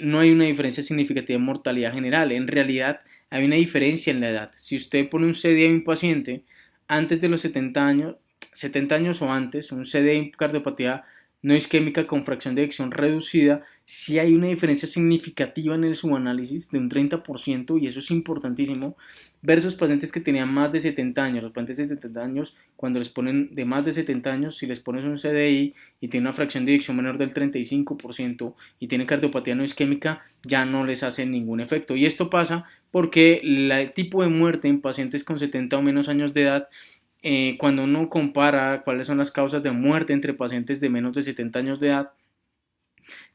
S1: no hay una diferencia significativa en mortalidad general. En realidad, hay una diferencia en la edad. Si usted pone un CDI a un paciente antes de los 70 años o antes, un CDI en cardiopatía no isquémica con fracción de eyección reducida, sí hay una diferencia significativa en el subanálisis de un 30%, y eso es importantísimo, versus pacientes que tenían más de 70 años. Los pacientes de 70 años, cuando les ponen de más de 70 años, si les pones un CDI y tiene una fracción de eyección menor del 35% y tiene cardiopatía no isquémica, ya no les hace ningún efecto. Y esto pasa porque el tipo de muerte en pacientes con 70 o menos años de edad, cuando uno compara cuáles son las causas de muerte entre pacientes de menos de 70 años de edad,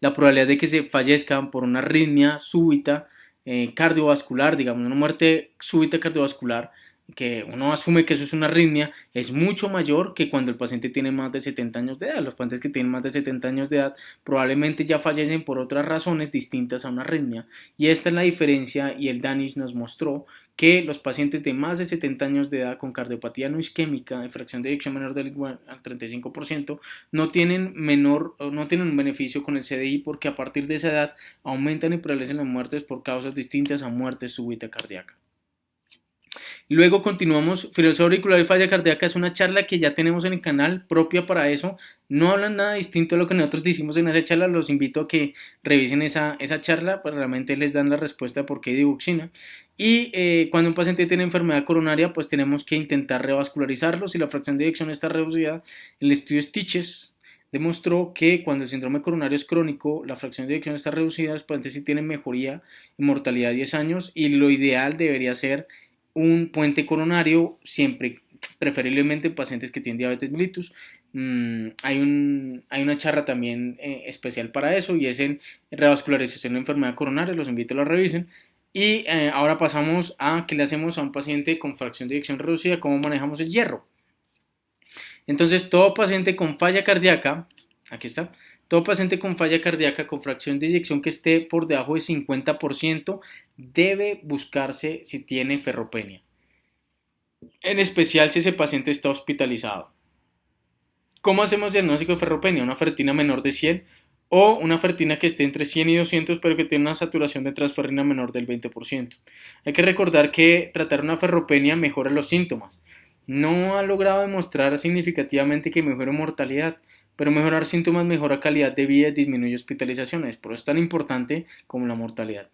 S1: la probabilidad de que se fallezcan por una arritmia súbita cardiovascular, digamos una muerte súbita cardiovascular, que uno asume que eso es una arritmia, es mucho mayor que cuando el paciente tiene más de 70 años de edad. Los pacientes que tienen más de 70 años de edad probablemente ya fallecen por otras razones distintas a una arritmia, y esta es la diferencia, y el Danish nos mostró que los pacientes de más de 70 años de edad con cardiopatía no isquémica de fracción de eyección menor del igual al 35% no tienen un beneficio con el CDI, porque a partir de esa edad aumentan y prevalecen las muertes por causas distintas a muerte súbita cardíaca. Luego continuamos, fibrilación auricular y falla cardíaca es una charla que ya tenemos en el canal propia para eso. No hablan nada distinto a lo que nosotros hicimos en esa charla. Los invito a que revisen esa charla, pues realmente les dan la respuesta de por qué digoxina. Y cuando un paciente tiene enfermedad coronaria, pues tenemos que intentar revascularizarlo. Si la fracción de eyección está reducida, el estudio Stitches demostró que cuando el síndrome coronario es crónico, la fracción de eyección está reducida, los pacientes sí tienen mejoría en mortalidad de 10 años, y lo ideal debería ser un puente coronario, siempre preferiblemente en pacientes que tienen diabetes mellitus. Hay una charla también especial para eso, y es en revascularización de enfermedad coronaria. Los invito a la revisen. Y ahora pasamos a qué le hacemos a un paciente con fracción de eyección reducida, cómo manejamos el hierro. Entonces, todo paciente con falla cardíaca, aquí está, todo paciente con falla cardíaca con fracción de eyección que esté por debajo de 50% debe buscarse si tiene ferropenia, en especial si ese paciente está hospitalizado. ¿Cómo hacemos diagnóstico de ferropenia? Una ferritina menor de 100 o una ferritina que esté entre 100 y 200 pero que tiene una saturación de transferrina menor del 20%. Hay que recordar que tratar una ferropenia mejora los síntomas. No ha logrado demostrar significativamente que mejore mortalidad, pero mejorar síntomas mejora calidad de vida y disminuye hospitalizaciones. Por eso es tan importante como la mortalidad.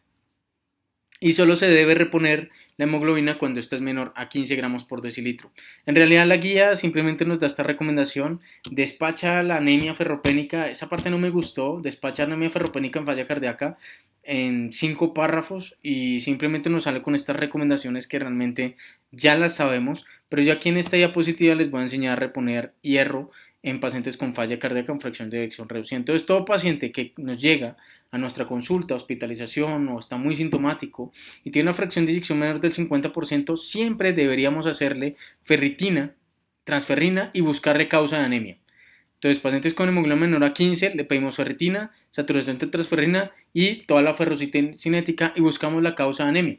S1: Y solo se debe reponer la hemoglobina cuando esta es menor a 15 gramos por decilitro. En realidad la guía simplemente nos da esta recomendación: despacha la anemia ferropénica. Esa parte no me gustó, despacha la anemia ferropénica en falla cardíaca en 5 párrafos, y simplemente nos sale con estas recomendaciones que realmente ya las sabemos, pero yo aquí en esta diapositiva les voy a enseñar a reponer hierro en pacientes con falla cardíaca en fracción de eyección reducida. Entonces, todo paciente que nos llega a nuestra consulta, hospitalización, o está muy sintomático y tiene una fracción de eyección menor del 50%, siempre deberíamos hacerle ferritina, transferrina y buscarle causa de anemia. Entonces, pacientes con hemoglobina menor a 15, le pedimos ferritina, saturación de transferrina y toda la ferrocinética, y buscamos la causa de anemia.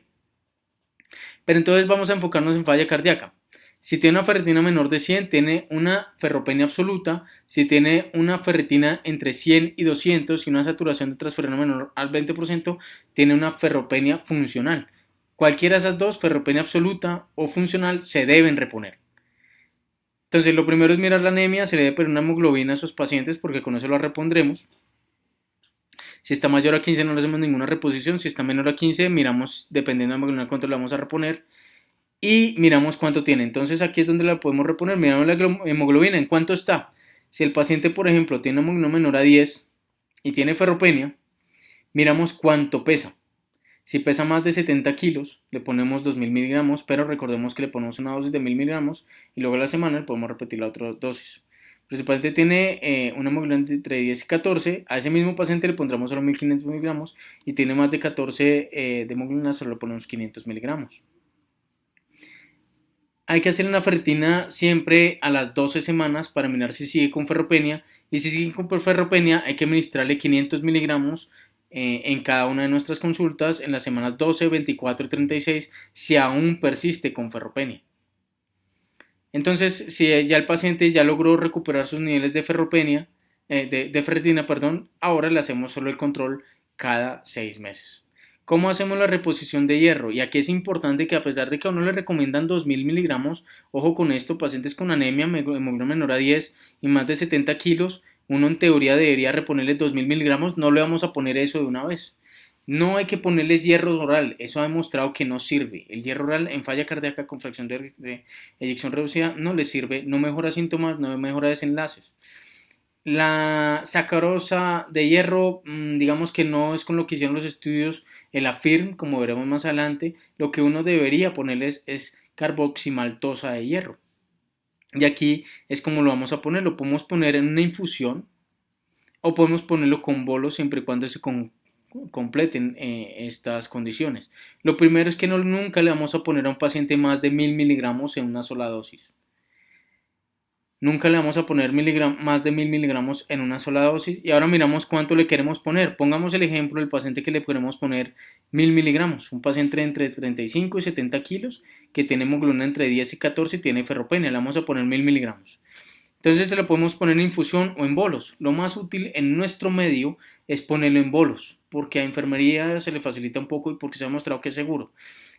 S1: Pero entonces vamos a enfocarnos en falla cardíaca. Si tiene una ferritina menor de 100, tiene una ferropenia absoluta. Si tiene una ferritina entre 100 y 200 y una saturación de transferrina menor al 20%, tiene una ferropenia funcional. Cualquiera de esas dos, ferropenia absoluta o funcional, se deben reponer. Entonces, lo primero es mirar la anemia. Se le debe poner una hemoglobina a esos pacientes, porque con eso la repondremos. Si está mayor a 15, no le hacemos ninguna reposición. Si está menor a 15, miramos, dependiendo de la hemoglobina, cuánto le vamos a reponer. Y miramos cuánto tiene. Entonces aquí es donde la podemos reponer. Miramos la hemoglobina, en cuánto está. Si el paciente, por ejemplo, tiene una hemoglobina menor a 10 y tiene ferropenia, miramos cuánto pesa. Si pesa más de 70 kilos, le ponemos 2000 miligramos, pero recordemos que le ponemos una dosis de 1000 miligramos y luego a la semana le podemos repetir la otra dosis. Pero si el paciente tiene una hemoglobina entre 10 y 14, a ese mismo paciente le pondremos solo 1500 miligramos, y tiene más de 14 de hemoglobina, solo le ponemos 500 miligramos. Hay que hacer una ferritina siempre a las 12 semanas para mirar si sigue con ferropenia, y si sigue con ferropenia hay que administrarle 500 miligramos en cada una de nuestras consultas en las semanas 12, 24 y 36 si aún persiste con ferropenia. Entonces, si ya el paciente ya logró recuperar sus niveles de ferropenia, de ferritina, ahora le hacemos solo el control cada 6 meses. ¿Cómo hacemos la reposición de hierro? Y aquí es importante que, a pesar de que a uno le recomiendan 2000 miligramos, ojo con esto: pacientes con anemia, hemoglobina menor a 10 y más de 70 kilos, uno en teoría debería reponerle 2000 miligramos. No le vamos a poner eso de una vez. No hay que ponerles hierro oral, eso ha demostrado que no sirve. El hierro oral en falla cardíaca con fracción de eyección reducida no les sirve, no mejora síntomas, no mejora desenlaces. La sacarosa de hierro, digamos que no es con lo que hicieron los estudios, el AFIRM, como veremos más adelante. Lo que uno debería ponerles es carboximaltosa de hierro. Y aquí es como lo vamos a poner. Lo podemos poner en una infusión o podemos ponerlo con bolos, siempre y cuando se completen estas condiciones. Lo primero es que nunca le vamos a poner a un paciente más de 1000 miligramos en una sola dosis. Nunca le vamos a poner más de 1000 miligramos en una sola dosis. Y ahora miramos cuánto le queremos poner. Pongamos el ejemplo del paciente que le queremos poner 1000 miligramos. Un paciente entre 35 y 70 kilos que tiene hemoglobina entre 10 y 14 y tiene ferropenia. Le vamos a poner 1000 miligramos. Entonces se lo podemos poner en infusión o en bolos. Lo más útil en nuestro medio es ponerlo en bolos, porque a enfermería se le facilita un poco y porque se ha demostrado que es seguro.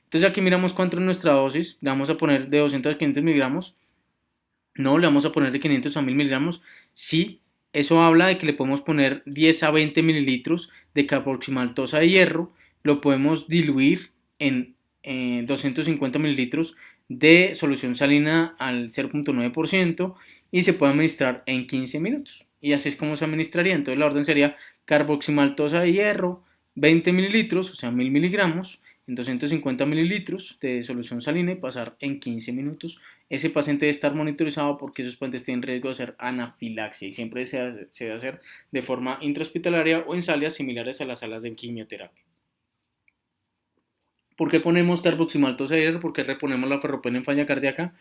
S1: Entonces aquí miramos cuánto es nuestra dosis. Le vamos a poner de 200 a 500 miligramos. No, le vamos a poner de 500 a 1000 miligramos. Sí, eso habla de que le podemos poner 10 a 20 mililitros de carboximaltosa de hierro. Lo podemos diluir en 250 mililitros de solución salina al 0.9% y se puede administrar en 15 minutos. Y así es como se administraría. Entonces la orden sería carboximaltosa de hierro, 20 mililitros, o sea 1000 miligramos, en 250 mililitros de solución salina y pasar en 15 minutos. Ese paciente debe estar monitorizado porque esos pacientes tienen riesgo de hacer anafilaxia y siempre se debe hacer de forma intrahospitalaria o en salas similares a las salas de quimioterapia. ¿Por qué ponemos carboximaltosa de hierro? ¿Por qué reponemos la ferropena en falla cardíaca?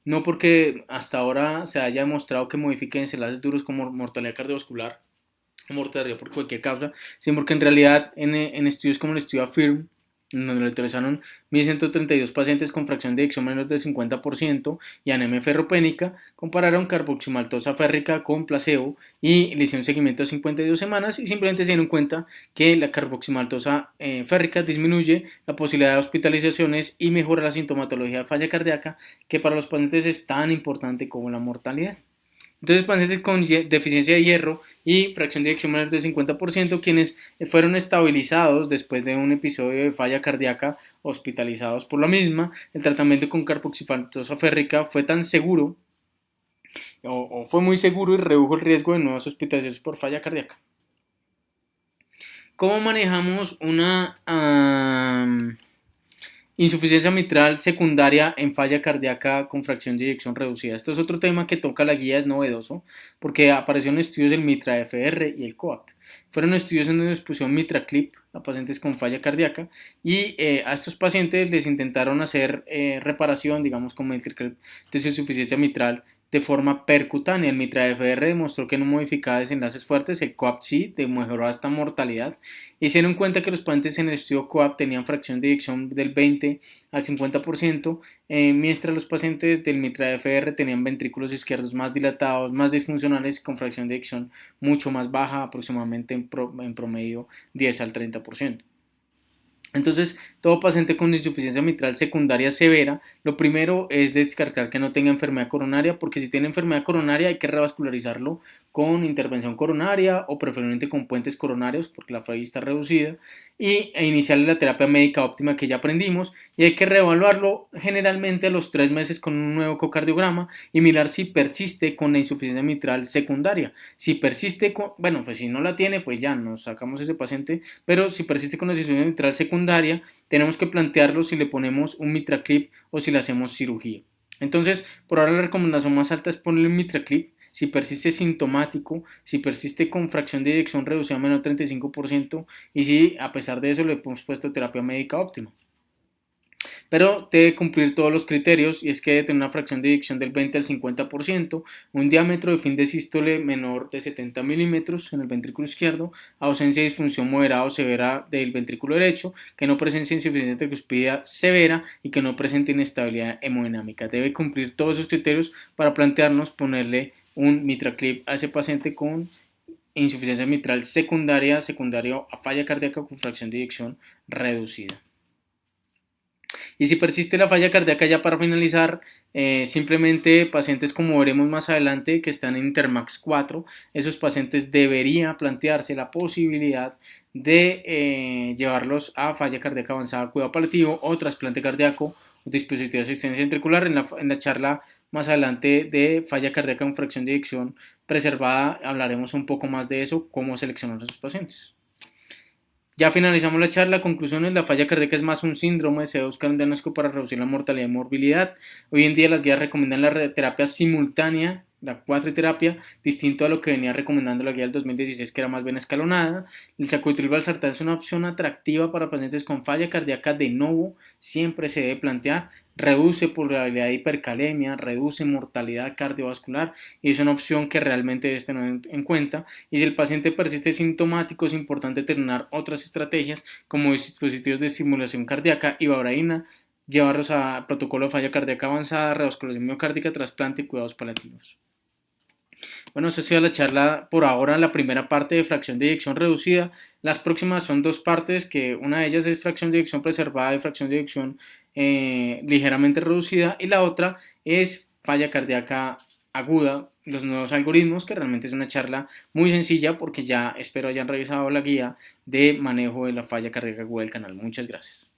S1: No porque hasta ahora se haya demostrado que modifiquen enlaces duros como mortalidad cardiovascular o mortalidad por cualquier causa, sino porque en realidad en estudios como el estudio AFIRM, donde le utilizaron 1.132 pacientes con fracción de eyección menor del 50% y anemia ferropénica, compararon carboximaltosa férrica con placebo y le hicieron seguimiento a 52 semanas y simplemente se dieron cuenta que la carboximaltosa férrica disminuye la posibilidad de hospitalizaciones y mejora la sintomatología de falla cardíaca, que para los pacientes es tan importante como la mortalidad. Entonces, pacientes con deficiencia de hierro y fracción de eyección menor del 50%, quienes fueron estabilizados después de un episodio de falla cardíaca, hospitalizados por la misma, el tratamiento con carboxifaltosa férrica fue tan seguro o fue muy seguro y redujo el riesgo de nuevas hospitalizaciones por falla cardíaca. ¿Cómo manejamos una insuficiencia mitral secundaria en falla cardíaca con fracción de eyección reducida? Esto es otro tema que toca la guía, es novedoso, porque aparecieron estudios del MITRA-FR y el COAPT. Fueron estudios en donde les pusieron MitraClip a pacientes con falla cardíaca y a estos pacientes les intentaron hacer reparación, digamos, con MitraClip de su insuficiencia mitral de forma percutánea. El MITRA-FR demostró que no modificaba desenlaces fuertes, el COAPT sí, mejoró hasta mortalidad. Y se dieron cuenta que los pacientes en el estudio COAPT tenían fracción de eyección del 20 al 50%, mientras los pacientes del MITRA-FR tenían ventrículos izquierdos más dilatados, más disfuncionales, con fracción de eyección mucho más baja, aproximadamente en promedio 10 al 30%. Entonces, todo paciente con insuficiencia mitral secundaria severa, lo primero es descartar que no tenga enfermedad coronaria, porque si tiene enfermedad coronaria hay que revascularizarlo con intervención coronaria o preferiblemente con puentes coronarios, porque la falla está reducida, e iniciarle la terapia médica óptima que ya aprendimos, y hay que reevaluarlo generalmente a los 3 meses con un nuevo ecocardiograma y mirar si persiste con la insuficiencia mitral secundaria. Si persiste bueno, pues si no la tiene, pues ya nos sacamos ese paciente, pero si persiste con la insuficiencia mitral secundaria, tenemos que plantearlo si le ponemos un MitraClip o si le hacemos cirugía. Entonces, por ahora la recomendación más alta es ponerle un MitraClip. Si persiste sintomático, si persiste con fracción de eyección reducida a menos 35% y si a pesar de eso le hemos puesto terapia médica óptima. Pero debe cumplir todos los criterios y es que debe tener una fracción de eyección del 20 al 50%, un diámetro de fin de sístole menor de 70 milímetros en el ventrículo izquierdo, ausencia de disfunción moderada o severa del ventrículo derecho, que no presente insuficiencia tricuspidea severa y que no presente inestabilidad hemodinámica. Debe cumplir todos esos criterios para plantearnos ponerle un MitraClip a ese paciente con insuficiencia mitral secundaria a falla cardíaca con fracción de eyección reducida. Y si persiste la falla cardíaca, ya para finalizar, simplemente pacientes como veremos más adelante que están en Intermax 4, esos pacientes debería plantearse la posibilidad de llevarlos a falla cardíaca avanzada, cuidado paliativo o trasplante cardíaco o dispositivo de asistencia ventricular. En la charla más adelante de falla cardíaca con fracción de eyección preservada hablaremos un poco más de eso, cómo seleccionar a esos pacientes. Ya finalizamos la charla. Conclusiones: la falla cardíaca es más un síndrome, se busca un diagnóstico para reducir la mortalidad y morbilidad. Hoy en día las guías recomiendan la terapia simultánea, la cuatriterapia, distinto a lo que venía recomendando la guía del 2016, que era más bien escalonada. El sacubitril/valsartán es una opción atractiva para pacientes con falla cardíaca de novo, siempre se debe plantear. reduce probabilidad de hipercalemia, reduce mortalidad cardiovascular y es una opción que realmente debes tener en cuenta. Y si el paciente persiste sintomático, es importante terminar otras estrategias como dispositivos de estimulación cardíaca, ivabraína, llevarlos a protocolo de falla cardíaca avanzada, revascularización miocárdica, trasplante y cuidados paliativos. Bueno, eso ha sido la charla por ahora, la primera parte de fracción de eyección reducida. Las próximas son dos partes, que una de ellas es fracción de eyección preservada y fracción de eyección ligeramente reducida, y la otra es falla cardíaca aguda, los nuevos algoritmos, que realmente es una charla muy sencilla porque ya espero hayan revisado la guía de manejo de la falla cardíaca aguda del canal. Muchas gracias.